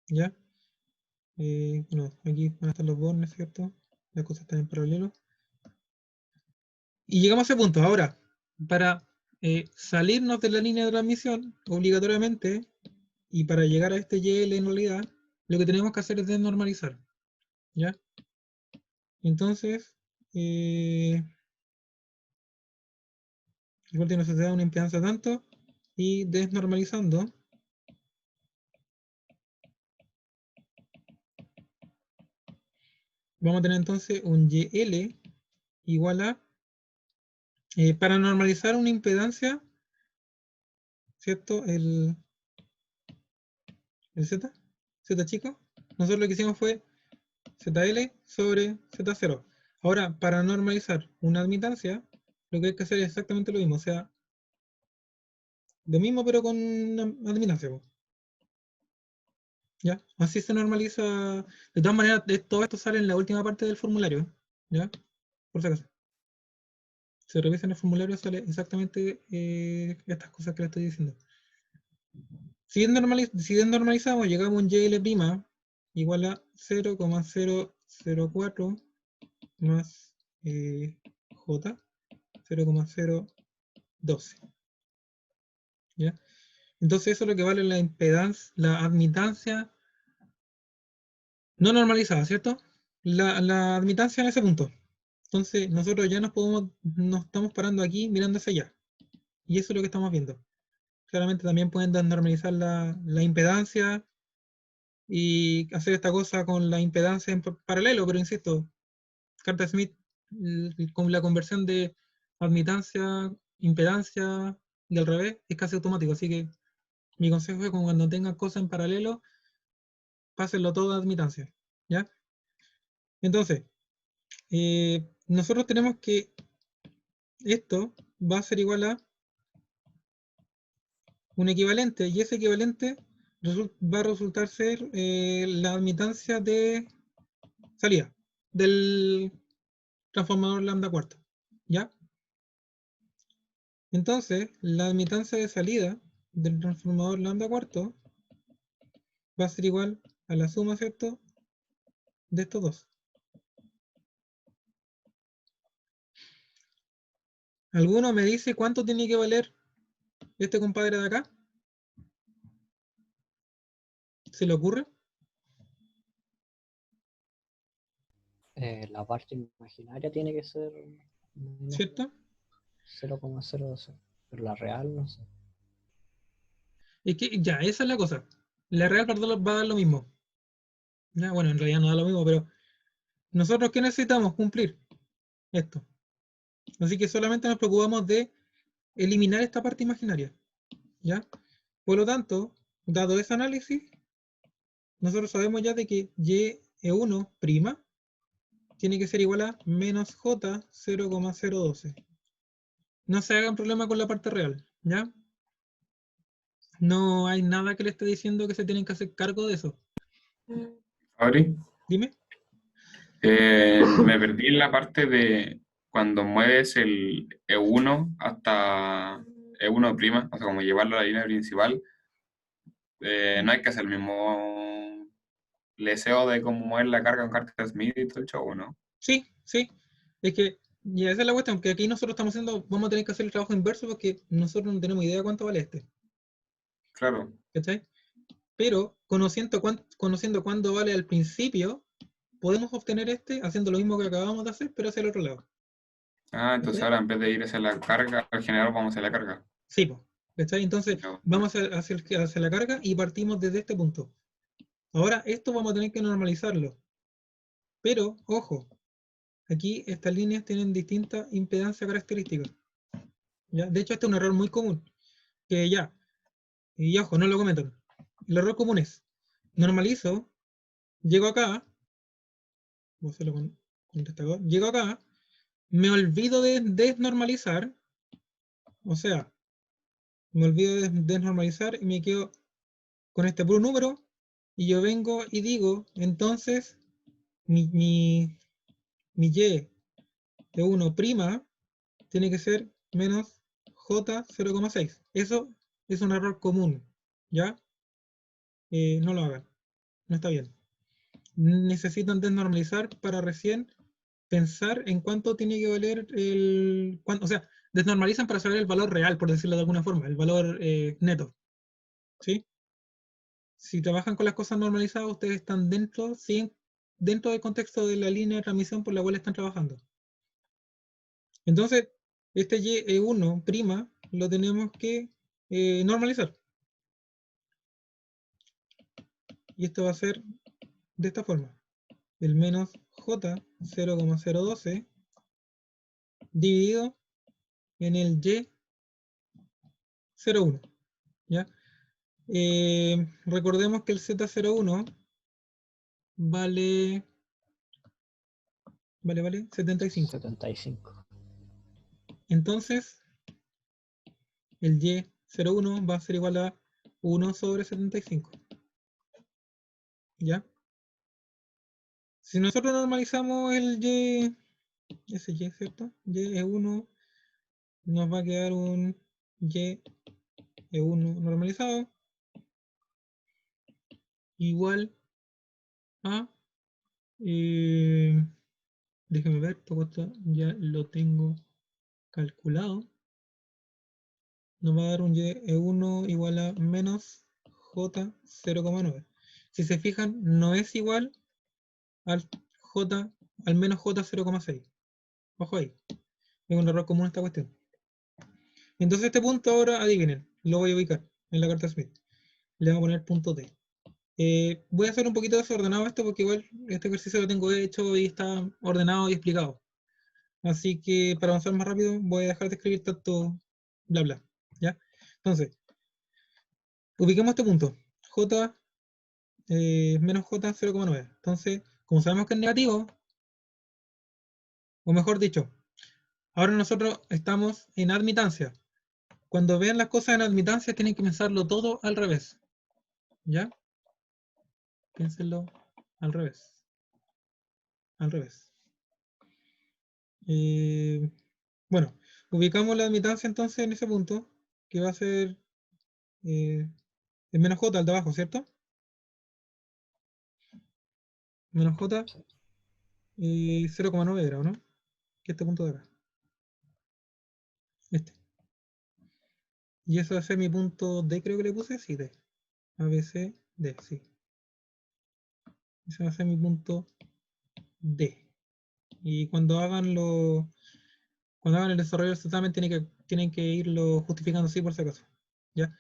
Speaker 1: ¿ya? Bueno, aquí van a estar los bornes, ¿cierto? Las cosas están en paralelo. Y llegamos a ese punto. Ahora, para salirnos de la línea de transmisión, obligatoriamente, y para llegar a este YL en realidad, lo que tenemos que hacer es desnormalizar, ¿ya? Entonces, igual tiene asociada una impedancia tanto, y desnormalizando, vamos a tener entonces un YL igual a, para normalizar una impedancia, ¿cierto? El Z chico, nosotros lo que hicimos fue ZL sobre Z0. Ahora, para normalizar una admitancia, lo que hay que hacer es exactamente lo mismo, o sea, lo mismo pero con una admitancia, po. ¿Ya? Así se normaliza. De todas maneras, todo esto sale en la última parte del formulario, ¿ya? Por si acaso. Se revisa en el formulario, sale exactamente estas cosas que le estoy diciendo. Si desnormalizamos, llegamos a un YL' igual a 0,004 más J 0,012. ¿Ya? Entonces eso es lo que vale la impedancia, la admitancia no normalizada, ¿cierto? La admitancia en ese punto. Entonces nosotros ya nos estamos parando aquí mirando hacia allá. Y eso es lo que estamos viendo. Claramente también pueden desnormalizar la impedancia y hacer esta cosa con la impedancia en paralelo, pero insisto, Carter Smith con la conversión de admitancia, impedancia y al revés es casi automático, así que mi consejo es como cuando tengan cosas en paralelo, pásenlo todo a admitancia, ¿ya? Entonces, nosotros tenemos que esto va a ser igual a un equivalente, y ese equivalente va a resultar ser la admitancia de salida del transformador lambda cuarta, ¿ya? Entonces, la admitancia de salida del transformador lambda cuarto va a ser igual a la suma, ¿cierto?, de estos dos. ¿Alguno me dice cuánto tiene que valer este compadre de acá? ¿Se le ocurre?
Speaker 2: La parte imaginaria tiene que ser menos
Speaker 1: ¿Cierto?
Speaker 2: 0,012, pero la real no sé.
Speaker 1: Es que ya, esa es la cosa. La real va a dar lo mismo. Ya, bueno, en realidad no da lo mismo, pero nosotros ¿qué necesitamos? Cumplir esto. Así que solamente nos preocupamos de eliminar esta parte imaginaria. ¿Ya? Por lo tanto, dado ese análisis, nosotros sabemos ya de que Y1' tiene que ser igual a menos J 0,012. No se hagan problema con la parte real, ¿ya? No hay nada que le esté diciendo que se tienen que hacer cargo de eso.
Speaker 3: Abri,
Speaker 1: Dime.
Speaker 3: me perdí en la parte de cuando mueves el E1 hasta E1', o sea, como llevarlo a la línea principal, no hay que hacer el mismo leseo de cómo mover la carga con Carter Smith y todo el show, ¿no?
Speaker 1: Sí, sí. Es que ya esa es la cuestión, que aquí nosotros estamos haciendo, vamos a tener que hacer el trabajo inverso porque nosotros no tenemos idea de cuánto vale este.
Speaker 3: Claro.
Speaker 1: ¿Cachai? Pero conociendo cuánto vale al principio, podemos obtener este haciendo lo mismo que acabamos de hacer, pero hacia el otro lado.
Speaker 3: Ah, entonces
Speaker 1: ¿Cachai?
Speaker 3: ahora en vez de ir hacia la carga, al general vamos hacia la carga.
Speaker 1: Sí, po. ¿Cachai? Entonces
Speaker 3: Ya,
Speaker 1: vamos hacia la carga y partimos desde este punto. Ahora, esto vamos a tener que normalizarlo. Pero, ojo, aquí estas líneas tienen distinta impedancia característica. ¿Ya? De hecho, este es un error muy común. Que ya, y ojo, no lo comentan. El error común es, normalizo, llego acá, voy a hacerlo con destacador, llego acá, me olvido de desnormalizar, o sea, me olvido de desnormalizar y me quedo con este puro número, y yo vengo y digo, entonces, mi Y de 1' tiene que ser menos J 0,6. Eso es un error común, ¿ya? No lo hagan, no está bien. Necesitan desnormalizar para recién pensar en cuánto tiene que valer o sea, desnormalizan para saber el valor real, por decirlo de alguna forma, el valor neto, ¿sí? Si trabajan con las cosas normalizadas, ustedes están dentro del contexto de la línea de transmisión por la cual están trabajando. Entonces, este Y1' lo tenemos que normalizar. Y esto va a ser de esta forma. El menos J 0,012 dividido en el Y01. ¿Ya? Recordemos que el Z01 vale 75.
Speaker 2: 75.
Speaker 1: Entonces, el Y01 va a ser igual a 1 sobre 75. ¿Ya? Si nosotros normalizamos ese Y, ¿cierto? Y es 1 nos va a quedar un y E1 normalizado igual a, déjeme ver, todo esto ya lo tengo calculado. Nos va a dar un y1 igual a menos j 0,9. Si se fijan, no es igual al j, al menos j 0,6. Ojo ahí, es un error común esta cuestión. Entonces este punto ahora, adivinen, lo voy a ubicar en la carta Smith. Le voy a poner punto D. Voy a hacer un poquito desordenado esto porque igual este ejercicio lo tengo hecho y está ordenado y explicado. Así que para avanzar más rápido voy a dejar de escribir tanto bla bla. ¿Ya? Entonces, ubiquemos este punto. J menos J 0,9. Entonces, como sabemos que es negativo, o mejor dicho, ahora nosotros estamos en admitancia. Cuando vean las cosas en admitancia tienen que pensarlo todo al revés. ¿Ya? Piénsenlo al revés. Al revés. Bueno, ubicamos la admitancia entonces en ese punto, que va a ser el menos J al de abajo, ¿cierto? Menos J 0,9 era, ¿o no? Que este punto de acá. Este. Y eso va a ser mi punto D, creo que le puse, sí, D. A, B, C, D, sí. Ese va a ser mi punto D. Y cuando hagan el desarrollo del certamen tienen que irlo justificando así por si acaso. ¿Ya?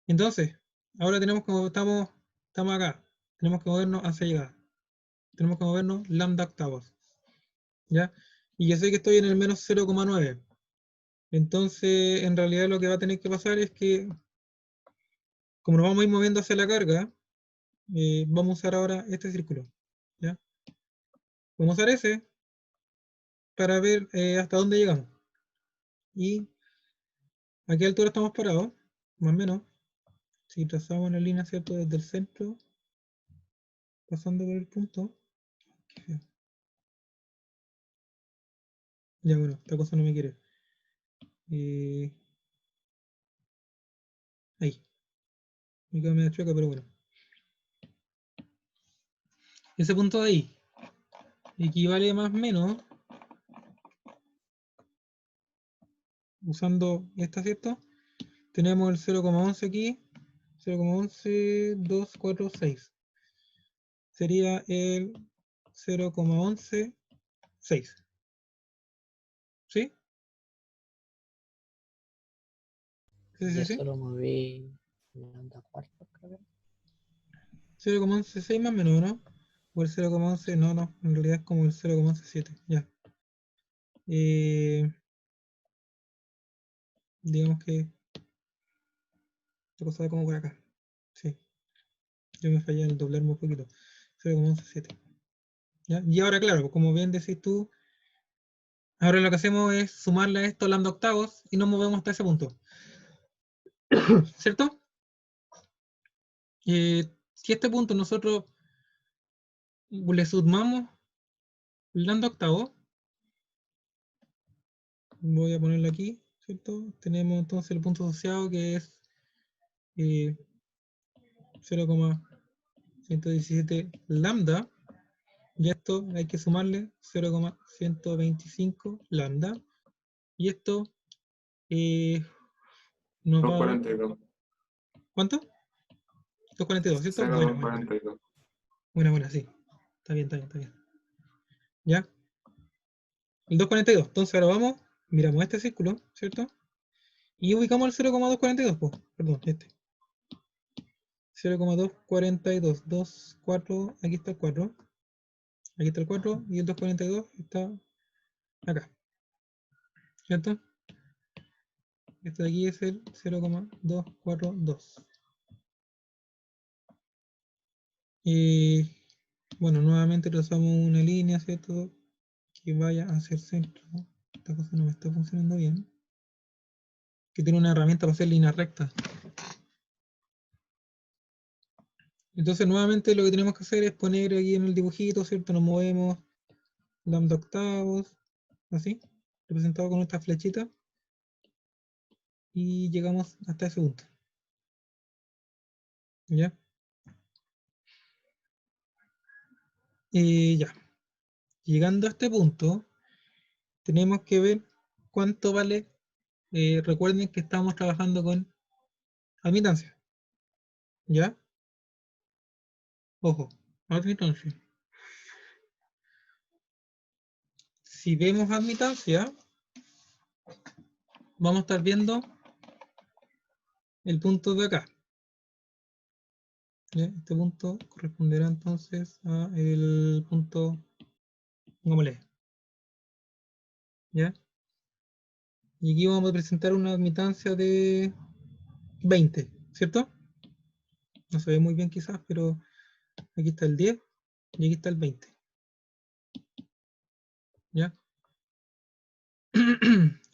Speaker 1: Entonces, ahora estamos acá. Tenemos que movernos hacia allá. Tenemos que movernos lambda octavos. ¿Ya? Y yo sé que estoy en el menos 0,9. Entonces, en realidad lo que va a tener que pasar es que, como nos vamos a ir moviendo hacia la carga, vamos a usar ahora este círculo. ¿Ya? Vamos a usar ese para ver hasta dónde llegamos. Y a qué altura estamos parados, más o menos. Si trazamos una línea, ¿cierto? Desde el centro, pasando por el punto. Ya, bueno, esta cosa no me quiere. Ahí. Me queda media chueca, pero bueno. Ese punto de ahí equivale más o menos, usando esta, ¿cierto? Tenemos el 0,11 aquí. 0,11246. Sería el 0,116. ¿Sí? Sí,
Speaker 2: Y
Speaker 1: sí, sí.
Speaker 2: eso lo moví lambda cuarto, creo.
Speaker 1: 0,116 más o menos, ¿no? O el 0,11, no, no, en realidad es como el 0,117, ya. Digamos que esta cosa va como por acá. Sí, yo me fallé en el doblarme un poquito. 0,117. ¿Ya? Y ahora, claro, como bien decís tú, ahora lo que hacemos es sumarle a esto lambda octavos y nos movemos hasta ese punto. ¿Cierto? Si a este punto nosotros le sumamos lambda octavos, voy a ponerlo aquí, ¿cierto? Tenemos entonces el punto asociado que es 0,117 lambda, y esto hay que sumarle 0,125 lambda, y esto nos va a dar,
Speaker 3: 242.
Speaker 1: ¿cuánto? 242, ¿cierto? Bueno, bueno, bueno.
Speaker 3: 0,242.
Speaker 1: Bueno, bueno, sí. Está bien, está bien, está bien. ¿Ya? El 242. Entonces ahora vamos, miramos este círculo, ¿cierto? Y ubicamos el 0,242, pues, perdón, este. 0,242, 2, 4, aquí está el 4. Aquí está el 4 y el 242 está acá. ¿Cierto? Este de aquí es el 0,242. Y bueno, nuevamente trazamos una línea, ¿cierto? Que vaya hacia el centro. Esta cosa no me está funcionando bien. Que tiene una herramienta para hacer líneas rectas. Entonces nuevamente lo que tenemos que hacer es poner aquí en el dibujito, ¿cierto? Nos movemos lambda octavos, así, representado con esta flechita. y llegamos hasta ese punto. ¿Ya? Ya. Llegando a este punto, tenemos que ver cuánto vale. Recuerden que estamos trabajando con admitancia. ¿Ya? Ojo, admitancia. Si vemos admitancia, vamos a estar viendo el punto de acá. ¿Ya? Este punto corresponderá entonces a el punto, pongámosle, ¿ya? Y aquí vamos a presentar una admitancia de 20, ¿cierto? No se ve muy bien quizás, pero aquí está el 10 y aquí está el 20. ¿Ya?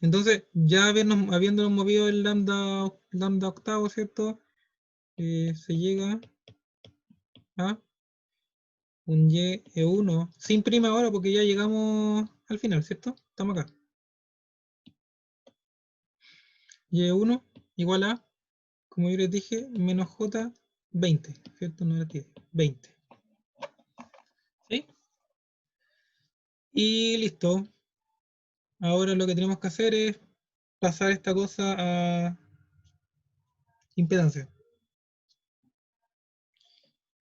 Speaker 1: Entonces, ya habiéndonos movido el lambda octavo, ¿cierto? Se llega a un y e1 sin prima ahora porque ya llegamos al final, ¿cierto? Estamos acá. Y1 igual a, como yo les dije, menos j 20, ¿cierto? No era 10, 20. ¿Sí? Y listo. Ahora lo que tenemos que hacer es pasar esta cosa a impedancia.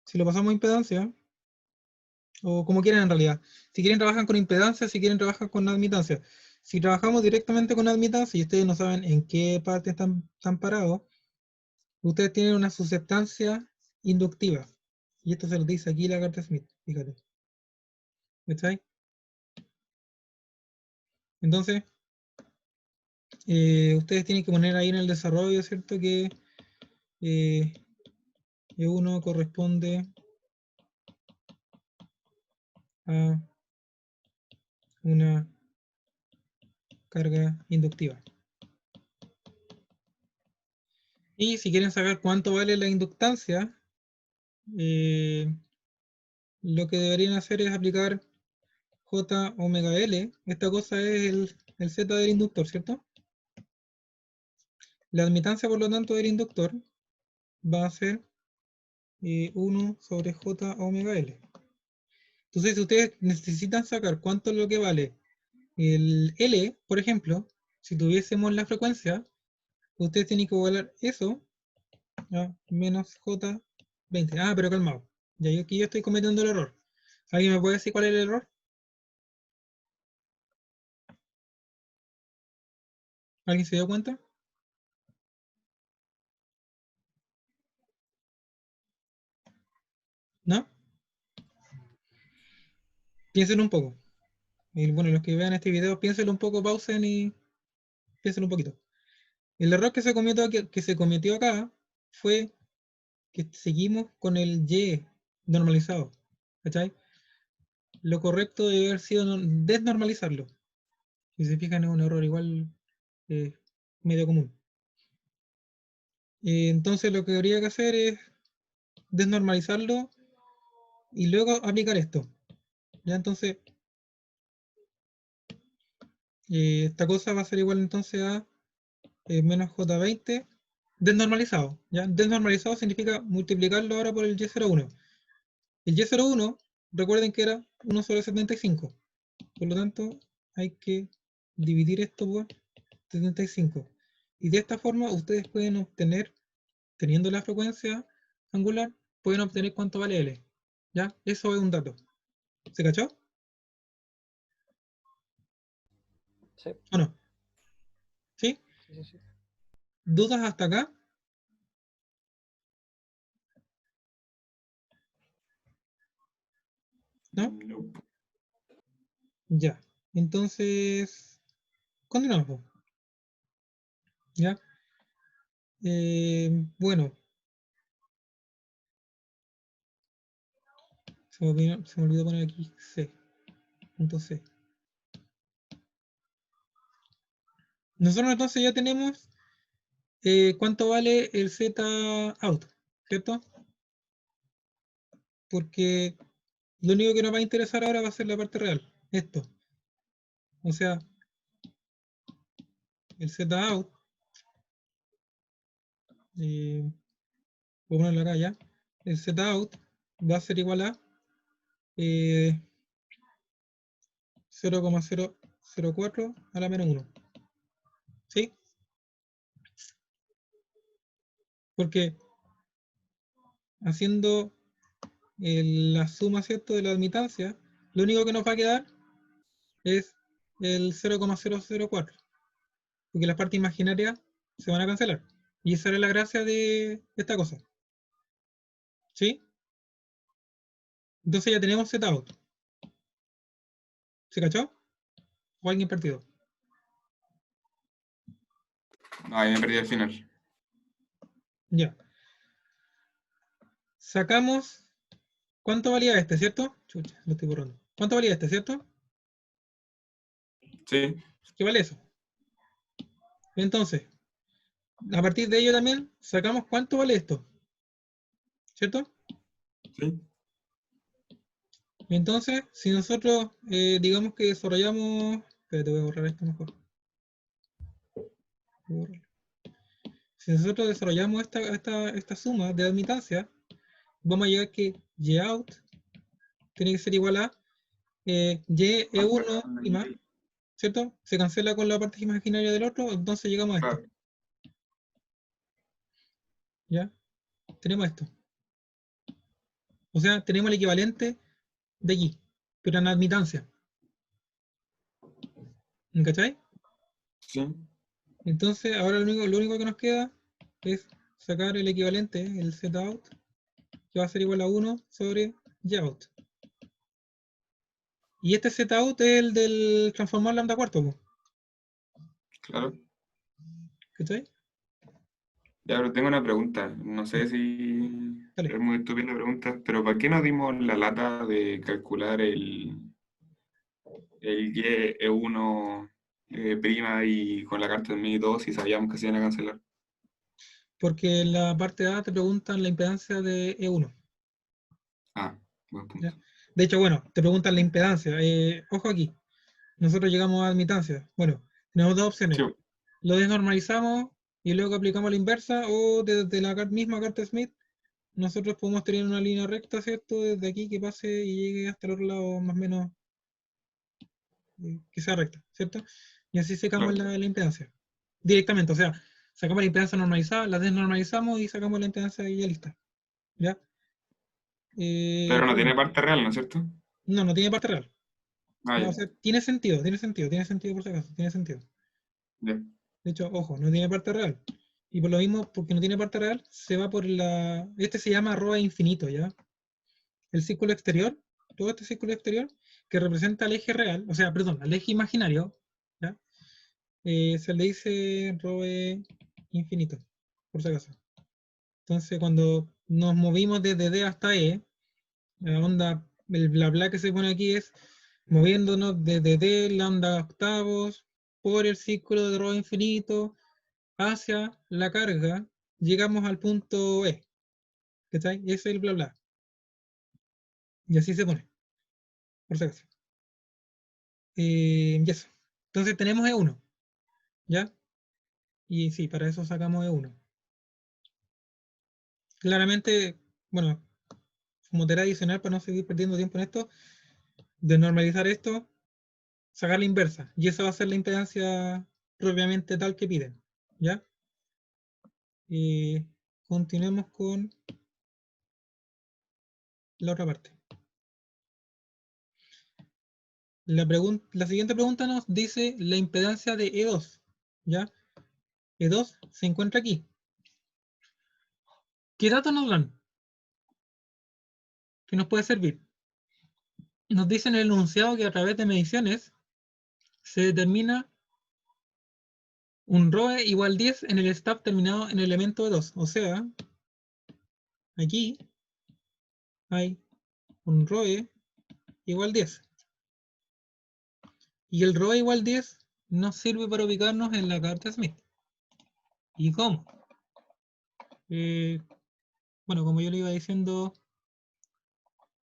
Speaker 1: Si lo pasamos a impedancia, o como quieran en realidad, si quieren trabajan con impedancia, si quieren trabajan con admitancia. Si trabajamos directamente con admitancia y ustedes no saben en qué parte están parados, ustedes tienen una susceptancia inductiva. Y esto se lo dice aquí la carta Smith, fíjate. ¿Está ahí? Entonces, ustedes tienen que poner ahí en el desarrollo, ¿cierto? Que E1 corresponde a una carga inductiva. Y si quieren saber cuánto vale la inductancia, lo que deberían hacer es aplicar J omega L. Esta cosa es el Z del inductor, ¿cierto? La admitancia, por lo tanto, del inductor va a ser 1 sobre J omega L. Entonces, si ustedes necesitan sacar cuánto es lo que vale el L, por ejemplo, si tuviésemos la frecuencia, ustedes tienen que igualar eso a menos J20. Ah, pero calmado. Ya aquí yo estoy cometiendo el error. ¿Alguien me puede decir cuál es el error? ¿Alguien se dio cuenta? ¿No? Piénsenlo un poco. Y bueno, los que vean este video, piénsenlo un poco, pausen y piénsenlo un poquito. El error que se cometió acá fue que seguimos con el Y normalizado. ¿Cachai? Lo correcto debe haber sido desnormalizarlo. Si se fijan, es un error igual eh, medio común. Entonces lo que habría que hacer es desnormalizarlo y luego aplicar esto. ¿Ya? Entonces, esta cosa va a ser igual entonces a menos J20 desnormalizado. ¿Ya? Desnormalizado significa multiplicarlo ahora por el Y01. El Y01, recuerden que era 1 sobre 75. Por lo tanto, hay que dividir esto por 75. Y de esta forma ustedes pueden obtener, teniendo la frecuencia angular, pueden obtener cuánto vale L. ¿Ya? Eso es un dato. ¿Se cachó?
Speaker 2: Sí,
Speaker 1: ¿O no? ¿Sí?
Speaker 2: sí, sí.
Speaker 1: ¿Dudas hasta acá? ¿No?
Speaker 3: No.
Speaker 1: Ya. Entonces, continuamos, po. ¿Ya? Bueno, se me olvidó poner aquí C. Punto C. Nosotros entonces ya tenemos cuánto vale el Z out, ¿cierto? Porque lo único que nos va a interesar ahora va a ser la parte real, esto. O sea, el Z out voy a ponerlo acá ya. El zout va a ser igual a 0,004 a la menos 1. ¿Sí? Porque haciendo la suma, ¿cierto?, de la admitancia, lo único que nos va a quedar es el 0,004. Porque las partes imaginarias se van a cancelar. Y esa era la gracia de esta cosa. ¿Sí? Entonces ya tenemos zout. ¿Se cachó? ¿O alguien perdido?
Speaker 3: No, ahí me perdí al final.
Speaker 1: Ya. Sacamos. ¿Cuánto valía este, cierto? Chucha, lo estoy borrando. ¿Cuánto valía este, cierto?
Speaker 3: Sí,
Speaker 1: ¿Qué vale eso? Entonces, a partir de ello también sacamos cuánto vale esto. ¿Cierto?
Speaker 3: sí.
Speaker 1: Entonces, si nosotros digamos que desarrollamos. Espérate, voy a borrar esto mejor. Si nosotros desarrollamos esta suma de admitancia, vamos a llegar que yout tiene que ser igual a ye1 y más, ¿cierto? Se cancela con la parte imaginaria del otro, entonces llegamos a esto.
Speaker 3: Claro.
Speaker 1: ¿Ya? Tenemos esto. O sea, tenemos el equivalente de aquí, pero en admitancia. ¿Me cachai?
Speaker 3: Sí.
Speaker 1: Entonces, ahora lo único que nos queda es sacar el equivalente, el zout, que va a ser igual a 1 sobre yout. Y este zout es el del transformador lambda cuarto, po,
Speaker 3: Claro.
Speaker 1: ¿cachai?
Speaker 3: Ya, pero tengo una pregunta. No sé
Speaker 1: Ya,
Speaker 3: si
Speaker 1: dale.
Speaker 3: es muy estúpida la pregunta, pero ¿para qué nos dimos la lata de calcular el Y1 prima y con la carta del MI 2 si sabíamos que se iban a cancelar?
Speaker 1: Porque en la parte A te preguntan la impedancia de E1.
Speaker 3: Ah, buen
Speaker 1: ¿Ya?
Speaker 3: punto.
Speaker 1: De hecho, bueno, te preguntan la impedancia. Ojo aquí, nosotros llegamos a admitancia. Bueno, tenemos dos opciones.
Speaker 3: Sí,
Speaker 1: Lo desnormalizamos y luego aplicamos la inversa, o desde la misma carta Smith, nosotros podemos tener una línea recta, ¿cierto? Desde aquí que pase y llegue hasta el otro lado, más o menos, que sea recta, ¿cierto? Y así sacamos
Speaker 3: claro.
Speaker 1: la impedancia. Directamente, o sea, sacamos la impedancia normalizada, la desnormalizamos y sacamos la impedancia y ya lista. ¿Ya?
Speaker 3: Pero no tiene
Speaker 1: Bueno,
Speaker 3: parte real, ¿no es cierto?
Speaker 1: no tiene parte real.
Speaker 3: Ah,
Speaker 1: Ya,
Speaker 3: ya.
Speaker 1: o sea, tiene sentido por si acaso, tiene sentido.
Speaker 3: Ya.
Speaker 1: De hecho, ojo, no tiene parte real. Y por lo mismo, porque no tiene parte real, se va por la. Este se llama arroba infinito, ¿ya? El círculo exterior, todo este círculo exterior, que representa al eje real, o sea, perdón, al eje imaginario, ¿ya? Se le dice roe infinito, por si acaso. Entonces, cuando nos movimos desde D hasta E, la onda, el bla bla que se pone aquí es moviéndonos desde D lambda octavos por el círculo de roe infinito hacia la carga, llegamos al punto E. ¿Cachai? Y ese es el bla bla. Y así se pone, por si acaso. Y eso. Entonces tenemos E1, ¿ya? Y sí, para eso sacamos E1. Claramente, bueno, como tarea adicional para no seguir perdiendo tiempo en esto, desnormalizar esto, sacar la inversa. Y esa va a ser la impedancia propiamente tal que piden, ¿ya? Y continuemos con la otra parte. La siguiente pregunta nos dice la impedancia de E2, ¿ya? E2 se encuentra aquí. ¿Qué datos nos dan? ¿Qué nos puede servir? Nos dice en el enunciado que a través de mediciones se determina un ROE igual 10 en el stub terminado en el elemento E2. O sea, aquí hay un ROE igual 10. Y el ROE igual 10 nos sirve para ubicarnos en la carta Smith. ¿Y cómo? Eh, bueno, como yo le iba diciendo,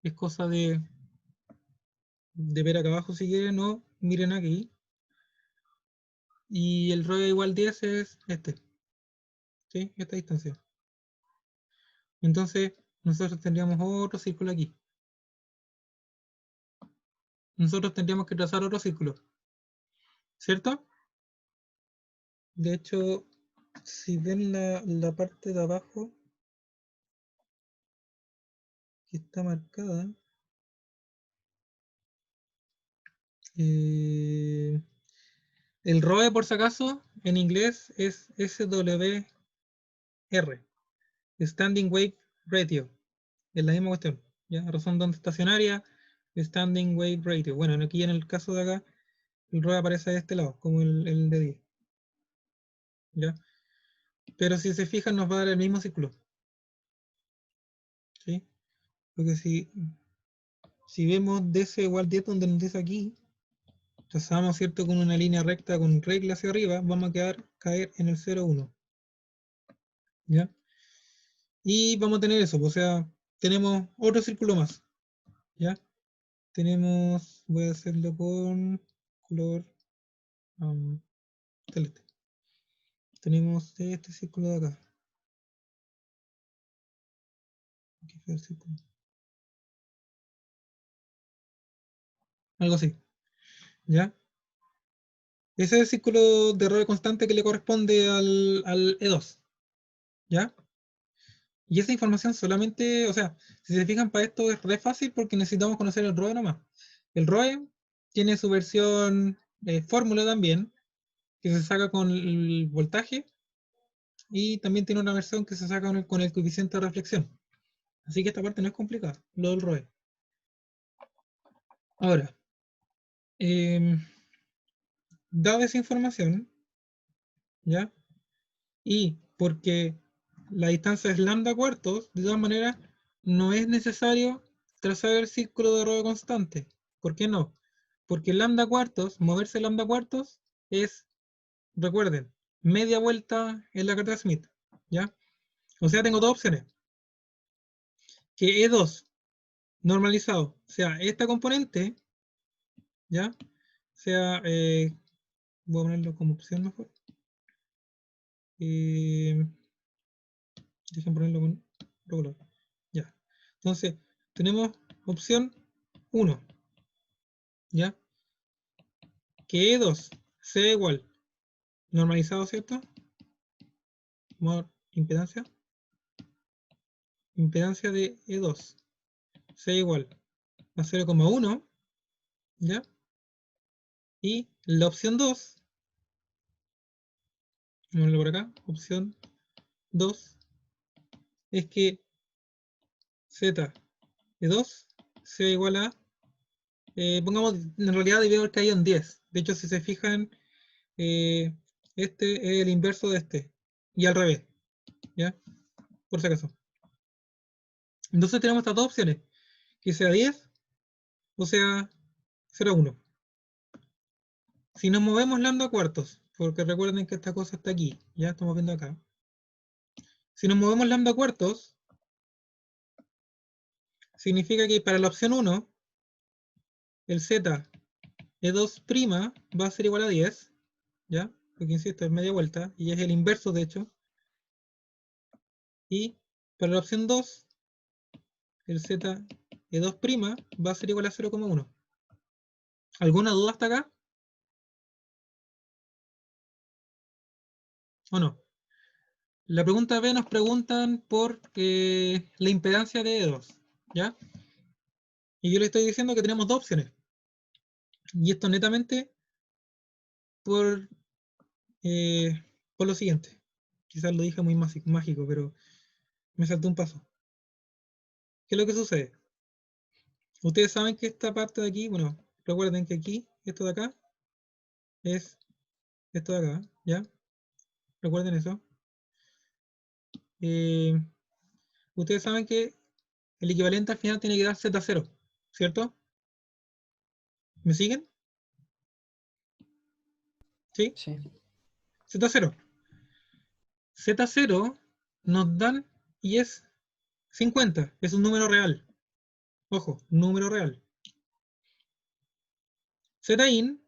Speaker 1: es cosa de ver acá abajo si quieren o miren aquí. Y el ROE igual 10 es este. ¿sí? Esta distancia. Entonces, nosotros tendríamos otro círculo aquí. Nosotros tendríamos que trazar otro círculo, ¿cierto? De hecho, si ven la parte de abajo que está marcada, el ROE, por si acaso, en inglés es SWR, Standing Wave Ratio. Es la misma cuestión, ¿ya? Razón de onda estacionaria, Standing Wave Ratio. Bueno, aquí en el caso de acá, el ROE aparece de este lado, como el de 10, ¿ya? Pero si se fijan, nos va a dar el mismo círculo, ¿sí? Porque si vemos DC igual 10 donde nos dice aquí, trazamos, ¿cierto? Con una línea recta con regla hacia arriba, vamos a caer en el 0,1, ¿ya? Y vamos a tener eso, o sea, tenemos otro círculo más, ¿ya? Tenemos, voy a hacerlo con color celeste. Tenemos este círculo de acá. Aquí fue el círculo. Algo así, ¿ya? Ese es el círculo de error constante que le corresponde al E2, ¿ya? Y esa información solamente, o sea, si se fijan para esto es re fácil porque necesitamos conocer el ROE nomás. El ROE tiene su versión fórmula también, que se saca con el voltaje, y también tiene una versión que se saca con el coeficiente de reflexión. Así que esta parte no es complicada, lo del ROE. Ahora, dada esa información, ¿ya? Y porque la distancia es lambda cuartos, de todas maneras, no es necesario trazar el círculo de ROE constante. ¿Por qué no? Porque lambda cuartos, moverse lambda cuartos, es, recuerden, media vuelta en la carta Smith, ¿ya? O sea, tengo dos opciones. Que E2 normalizado sea esta componente, ¿ya? Sea, voy a ponerlo como opción mejor. Dejen ponerlo con otro color. Ya. Entonces, tenemos opción 1, ¿ya? Que E2 sea igual, normalizado, ¿cierto? Impedancia. Impedancia de E2 sea igual a 0,1, ¿ya? Y la opción 2, vamos a verlo por acá, opción 2, es que Z E2 sea igual a, pongamos, en realidad debió haber caído en 10. De hecho, si se fijan, eh, este es el inverso de este. Y al revés, ¿ya? Por si acaso. Entonces tenemos estas dos opciones, que sea 10 o sea 0,1. Si nos movemos lambda a cuartos, porque recuerden que esta cosa está aquí, ya estamos viendo acá. Si nos movemos lambda a cuartos, significa que para la opción 1, el z E2' va a ser igual a 10, ¿ya? Porque insisto, es media vuelta, y es el inverso de hecho. Y para la opción 2, el z E2' va a ser igual a 0,1. ¿Alguna duda hasta acá? ¿O no? La pregunta B nos preguntan por la impedancia de E2, ¿ya? Y yo le estoy diciendo que tenemos dos opciones. Y esto netamente por, por lo siguiente. Quizás lo dije muy mágico, pero me saltó un paso. ¿Qué es lo que sucede? Ustedes saben que esta parte de aquí, bueno, recuerden que aquí, esto de acá, es esto de acá, ¿ya? Recuerden eso. Eh, Ustedes saben que el equivalente al final tiene que dar Z0, ¿cierto? ¿Me siguen? ¿Sí?
Speaker 2: Sí.
Speaker 1: Z0. Z0 nos dan y es 50, es un número real. Ojo, número real. Zin,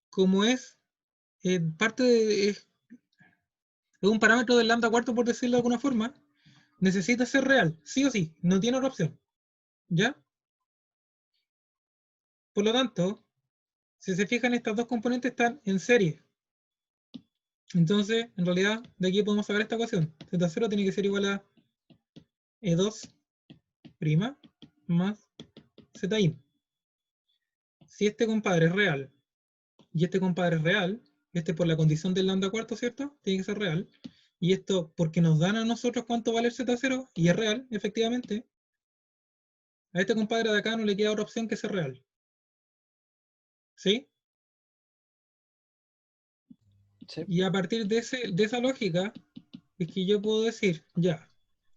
Speaker 1: como es parte de, es un parámetro del lambda cuarto, por decirlo de alguna forma, necesita ser real, sí o sí, no tiene otra opción. ¿Ya? Por lo tanto, si se fijan, estas dos componentes están en serie. Entonces, en realidad, de aquí podemos sacar esta ecuación. Z0 tiene que ser igual a E2' más Zin. Si este compadre es real y este compadre es real, este por la condición del lambda cuarto, ¿cierto? Tiene que ser real. Y esto porque nos dan a nosotros cuánto vale el Z0 y es real, efectivamente. A este compadre de acá no le queda otra opción que ser real. ¿Sí?
Speaker 2: Sí.
Speaker 1: Y a partir de esa lógica, es que yo puedo decir, ya,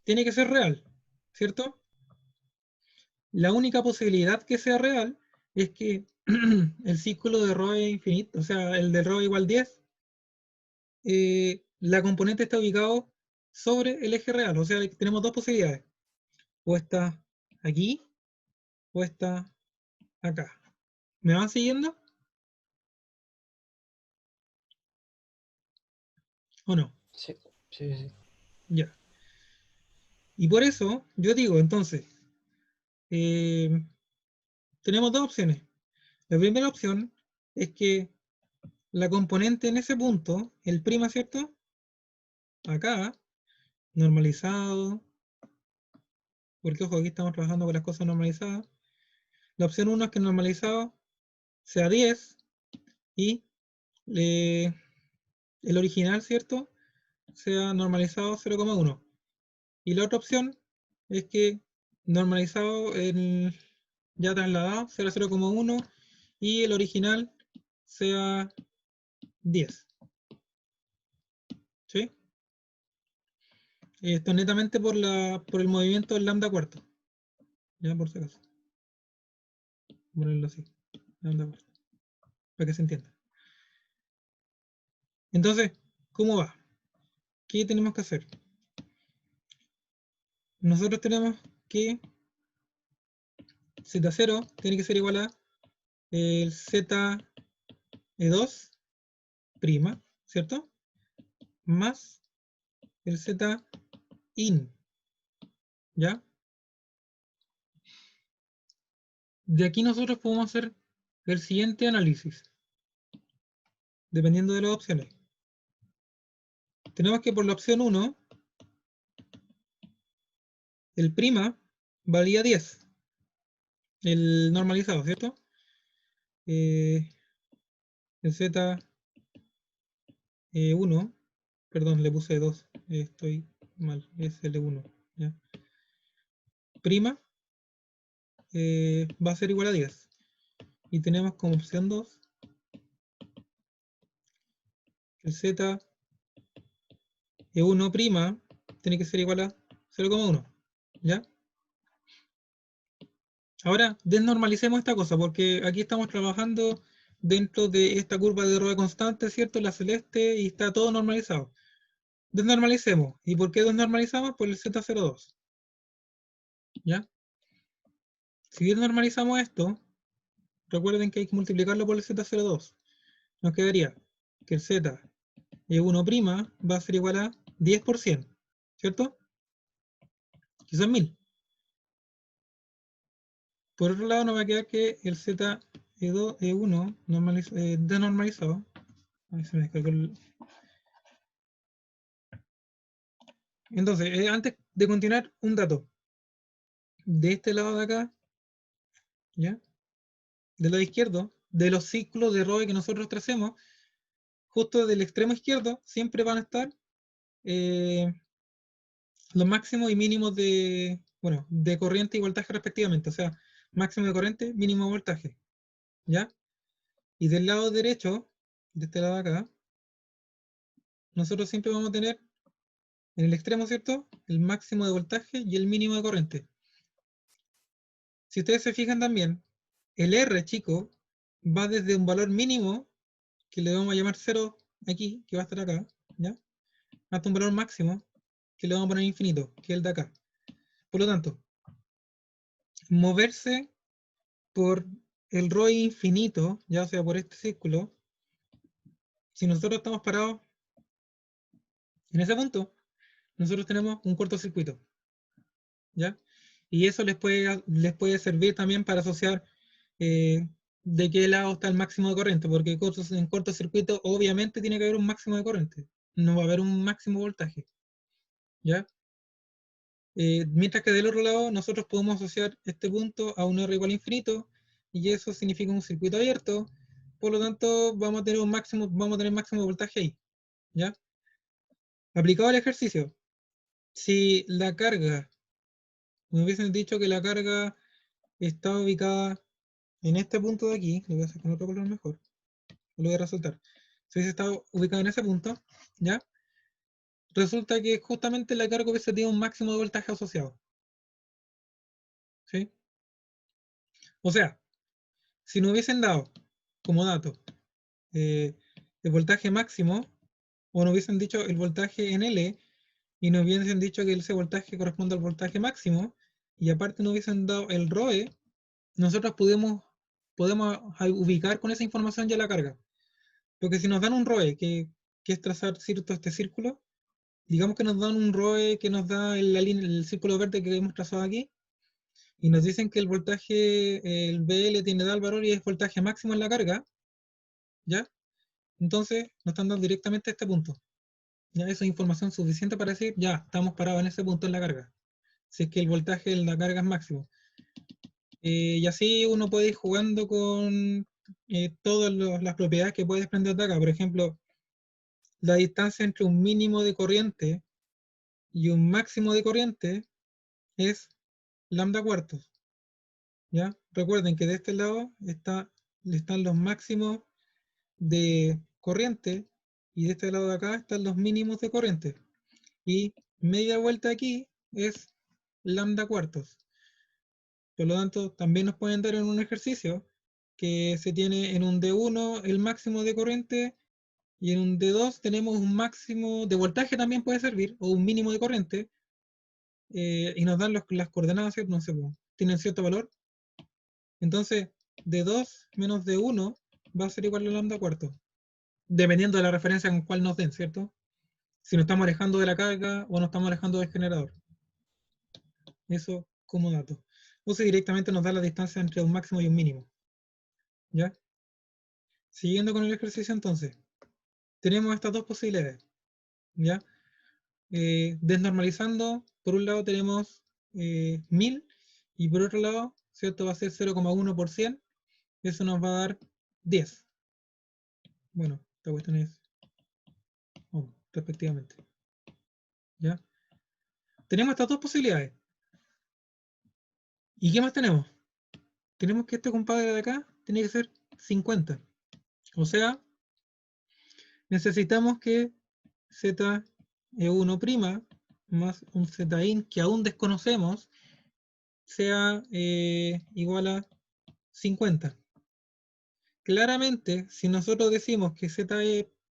Speaker 1: tiene que ser real, ¿cierto? La única posibilidad que sea real es que el círculo de Rho es infinito, o sea, el de Rho igual 10, la componente está ubicado sobre el eje real, o sea, tenemos dos posibilidades, o está aquí, o está acá. ¿Me van siguiendo? ¿O no?
Speaker 2: Sí, sí, sí.
Speaker 1: Ya. Y por eso, yo digo, entonces, tenemos dos opciones. La primera opción es que la componente en ese punto, el prima, ¿cierto? Acá, normalizado, porque ojo, aquí estamos trabajando con las cosas normalizadas. La opción 1 es que el normalizado sea 10 y el original, ¿cierto? Sea normalizado 0,1. Y la otra opción es que normalizado ya trasladado sea 0,1 y el original sea 10. ¿Sí? Esto netamente por el movimiento del lambda cuarto. Ya por si acaso. Ponerlo así. Lambda cuarto. Para que se entienda. Entonces, ¿cómo va? ¿Qué tenemos que hacer? Nosotros tenemos que Z0 tiene que ser igual a el ZE2', ¿cierto? Más el Zin. ¿Ya? De aquí nosotros podemos hacer el siguiente análisis, dependiendo de las opciones. Tenemos que por la opción 1, el prima valía 10, el normalizado, ¿cierto? El Z1, perdón, le puse 2, estoy mal, es L1, ¿ya? Prima va a ser igual a 10. Y tenemos como opción 2 el Z1' tiene que ser igual a 0,1. ¿Ya? Ahora desnormalicemos esta cosa, porque aquí estamos trabajando dentro de esta curva de Rho constante, ¿cierto? La celeste, y está todo normalizado. Desnormalicemos. ¿Y por qué desnormalizamos? Por el Z02. ¿Ya? Si desnormalizamos esto, recuerden que hay que multiplicarlo por el Z02. Nos quedaría que el Z1' va a ser igual a 10%, ¿cierto? Que son 1000. Por otro lado, nos va a quedar que el ZE1 desnormalizado. Ahí se me descargó Entonces, antes de continuar, un dato. De este lado de acá, ¿ya? Del lado izquierdo, de los ciclos de Roe que nosotros tracemos, justo del extremo izquierdo, siempre van a estar los máximos y mínimos de corriente y voltaje respectivamente. O sea, máximo de corriente, mínimo de voltaje. ¿Ya? Y del lado derecho, de este lado de acá, nosotros siempre vamos a tener en el extremo, ¿cierto? El máximo de voltaje y el mínimo de corriente. Si ustedes se fijan también, el R, chico, va desde un valor mínimo, que le vamos a llamar 0 aquí, que va a estar acá, ¿ya? Hasta un valor máximo, que le vamos a poner infinito, que es el de acá. Por lo tanto, moverse por el ROI infinito, ya sea por este círculo, si nosotros estamos parados En ese punto, nosotros tenemos un cortocircuito, ¿ya? Y eso les puede servir también para asociar de qué lado está el máximo de corriente, porque en cortocircuito obviamente tiene que haber un máximo de corriente, no va a haber un máximo voltaje, ¿ya? Mientras que del otro lado nosotros podemos asociar este punto a un R igual a infinito, y eso significa un circuito abierto, por lo tanto vamos a tener máximo voltaje ahí, ¿ya? Aplicado al ejercicio, si la carga, me hubiesen dicho que la carga está ubicada en este punto de aquí, lo voy a hacer con otro color mejor, lo voy a resaltar. Si hubiese estado ubicado en ese punto, ¿ya? Resulta que justamente la carga hubiese tenido un máximo de voltaje asociado, ¿sí? O sea, si nos hubiesen dado como dato el voltaje máximo, o nos hubiesen dicho el voltaje en L, y nos hubiesen dicho que ese voltaje corresponde al voltaje máximo, y aparte nos hubiesen dado el ROE, nosotros podemos ubicar con esa información ya la carga. Porque si nos dan un ROE, que es trazar este círculo, digamos que nos dan un ROE que nos da el círculo verde que hemos trazado aquí, y nos dicen que el voltaje, el BL tiene tal valor y es voltaje máximo en la carga, ¿ya? Entonces nos están dando directamente este punto. Ya eso es información suficiente para decir, ya, estamos parados en ese punto en la carga. Si es que el voltaje en la carga es máximo. Y así uno puede ir jugando con todas las propiedades que puede desprender de acá. Por ejemplo, la distancia entre un mínimo de corriente y un máximo de corriente es lambda cuartos. ¿Ya? Recuerden que de este lado están los máximos de corriente y de este lado de acá están los mínimos de corriente. Y media vuelta aquí es lambda cuartos. Por lo tanto, también nos pueden dar en un ejercicio que se tiene en un D1 el máximo de corriente y en un D2 tenemos un máximo de voltaje también puede servir, o un mínimo de corriente, y nos dan las coordenadas, ¿cierto? No sé, pues, tienen cierto valor. Entonces, D2 menos D1 va a ser igual a lambda cuarto, dependiendo de la referencia con cuál nos den, ¿cierto? Si nos estamos alejando de la carga o nos estamos alejando del generador. Eso como dato. O si directamente nos da la distancia entre un máximo y un mínimo. ¿Ya? Siguiendo con el ejercicio entonces, tenemos estas dos posibilidades. ¿Ya? Desnormalizando, por un lado tenemos 1000 y por otro lado, ¿cierto? Va a ser 0,1%. Eso nos va a dar 10. Bueno, esta cuestión es respectivamente. ¿Ya? Tenemos estas dos posibilidades. ¿Y qué más tenemos? Tenemos que este compadre de acá tiene que ser 50. O sea, necesitamos que ZE1' más un Zin que aún desconocemos sea igual a 50. Claramente, si nosotros decimos que Z'E1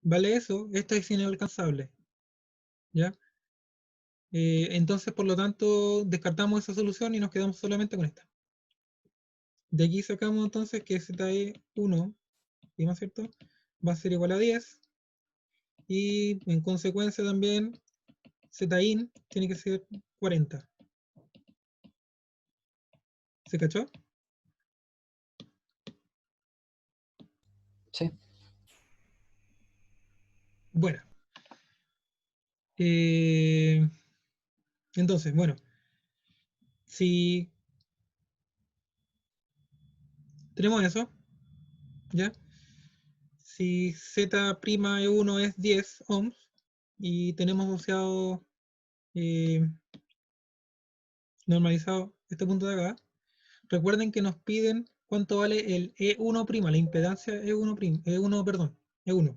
Speaker 1: vale eso, esto es inalcanzable. ¿Ya? Entonces, por lo tanto, descartamos esa solución y nos quedamos solamente con esta. De aquí sacamos entonces que Z'E1, ¿cierto? Va a ser igual a 10 y en consecuencia también Zin tiene que ser 40. ¿Se cachó?
Speaker 2: Sí.
Speaker 1: Bueno. Entonces, bueno. Si tenemos eso, ¿ya? Si Z'E1 es 10 ohms y tenemos asociado normalizado este punto de acá, recuerden que nos piden cuánto vale el E1', la impedancia E1, perdón, E1.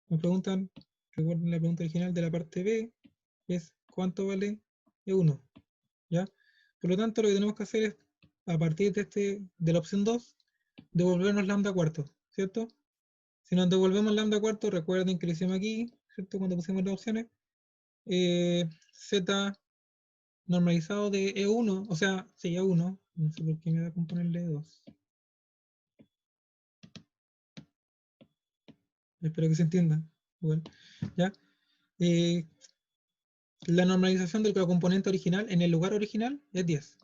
Speaker 1: Nos preguntan, recuerden la pregunta original de la parte B, es cuánto vale E1, ¿ya? Por lo tanto, lo que tenemos que hacer es, a partir de la opción 2, devolvernos lambda cuarto, ¿cierto? Si nos devolvemos lambda cuarto, recuerden que lo hicimos aquí, ¿cierto? Cuando pusimos las opciones, Z normalizado de E1, o sea, sí, E1, no sé por qué me da con ponerle E2. Espero que se entienda. igual, ¿ya? La normalización del componente original en el lugar original es 10.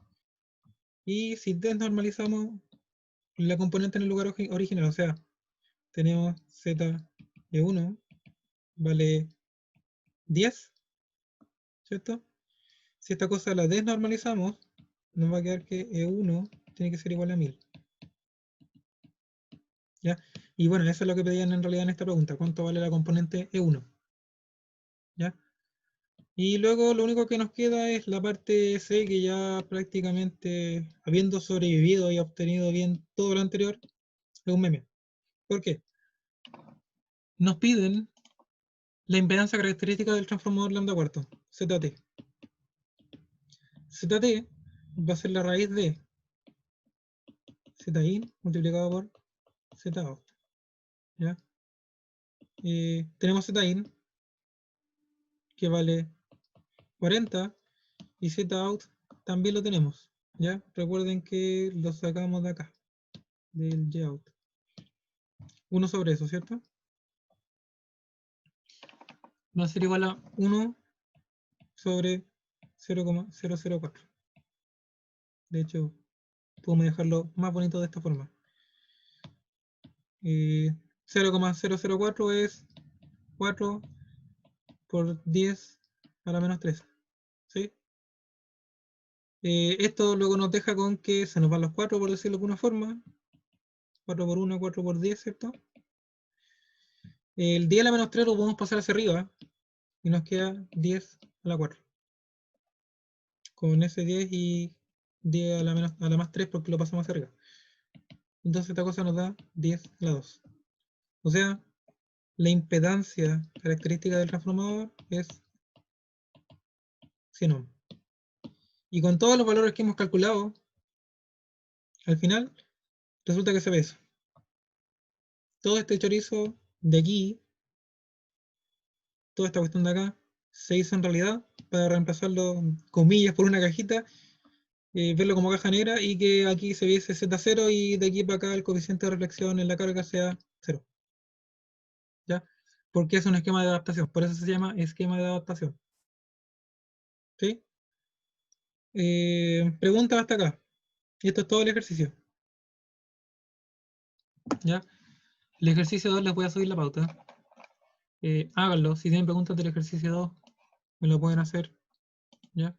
Speaker 1: Y si desnormalizamos la componente en el lugar original, o sea, tenemos z de 1 vale 10, ¿cierto? Si esta cosa la desnormalizamos, nos va a quedar que E1 tiene que ser igual a 1000. ¿Ya? Y bueno, eso es lo que pedían en realidad en esta pregunta. ¿Cuánto vale la componente E1? ¿Ya? Y luego lo único que nos queda es la parte C, que ya prácticamente, habiendo sobrevivido y obtenido bien todo lo anterior, es un meme. ¿Por qué? Nos piden la impedancia característica del transformador lambda cuarto, ZT. ZT va a ser la raíz de Zin multiplicado por Zout. ¿Ya? Tenemos Zin, que vale 40, y Zout también lo tenemos. ¿Ya? Recuerden que lo sacamos de acá, del Yout. 1 sobre eso, ¿cierto? Va a ser igual a 1 sobre 0,004. De hecho, podemos dejarlo más bonito de esta forma. 0,004 es 4 por 10 a la menos 3. ¿Sí? Esto luego nos deja con que se nos van los 4, por decirlo de alguna forma. 4 por 1, 4 por 10, ¿cierto? El 10 a la menos 3 lo podemos pasar hacia arriba y nos queda 10 a la 4. Con ese 10 y 10 a la más 3 porque lo pasamos hacia arriba. Entonces esta cosa nos da 10 a la 2. O sea, la impedancia característica del transformador es 100 ohm. Y con todos los valores que hemos calculado, al final, resulta que se ve eso. Todo este chorizo de aquí, toda esta cuestión de acá, se hizo en realidad para reemplazarlo, comillas, por una cajita, verlo como caja negra y que aquí se viese Z0 y de aquí para acá el coeficiente de reflexión en la carga sea 0. ¿Ya? Porque es un esquema de adaptación, por eso se llama esquema de adaptación. ¿Sí? Pregunta hasta acá. Y esto es todo el ejercicio. ¿Ya? El ejercicio 2 les voy a subir la pauta. Háganlo. Si tienen preguntas del ejercicio 2, me lo pueden hacer. ¿Ya?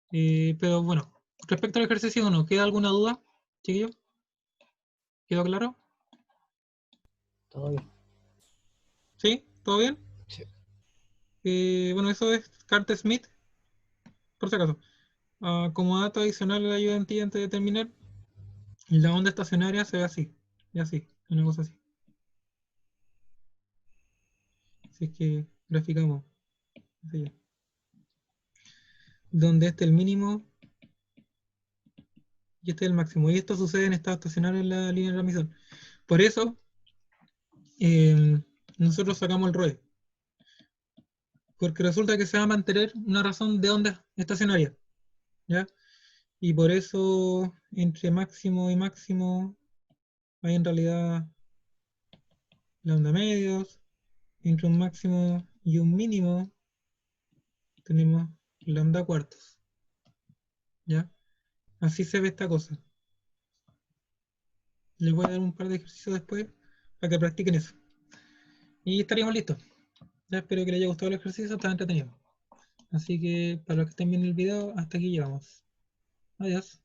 Speaker 1: Pero bueno, respecto al ejercicio 1, ¿queda alguna duda, chiquillo? ¿Quedó claro?
Speaker 2: Todo bien.
Speaker 1: ¿Sí? ¿Todo bien?
Speaker 2: Sí.
Speaker 1: Bueno, eso es Carter Smith, por si acaso. Como dato adicional le ayuda en ti antes de terminar, la onda estacionaria se ve así, y así, una cosa así. Así es que graficamos. Así ya. Donde este es el mínimo y este es el máximo. Y esto sucede en estado estacionario en la línea de transmisión. Por eso, nosotros sacamos el ROE. Porque resulta que se va a mantener una razón de onda estacionaria. ¿Ya? Y por eso, entre máximo y máximo, hay en realidad lambda medios. Entre un máximo y un mínimo, tenemos lambda cuartos. ¿Ya? Así se ve esta cosa. Les voy a dar un par de ejercicios después para que practiquen eso. Y estaríamos listos. Ya espero que les haya gustado el ejercicio, está entretenido. Así que para los que estén viendo el video, hasta aquí llegamos. Adiós.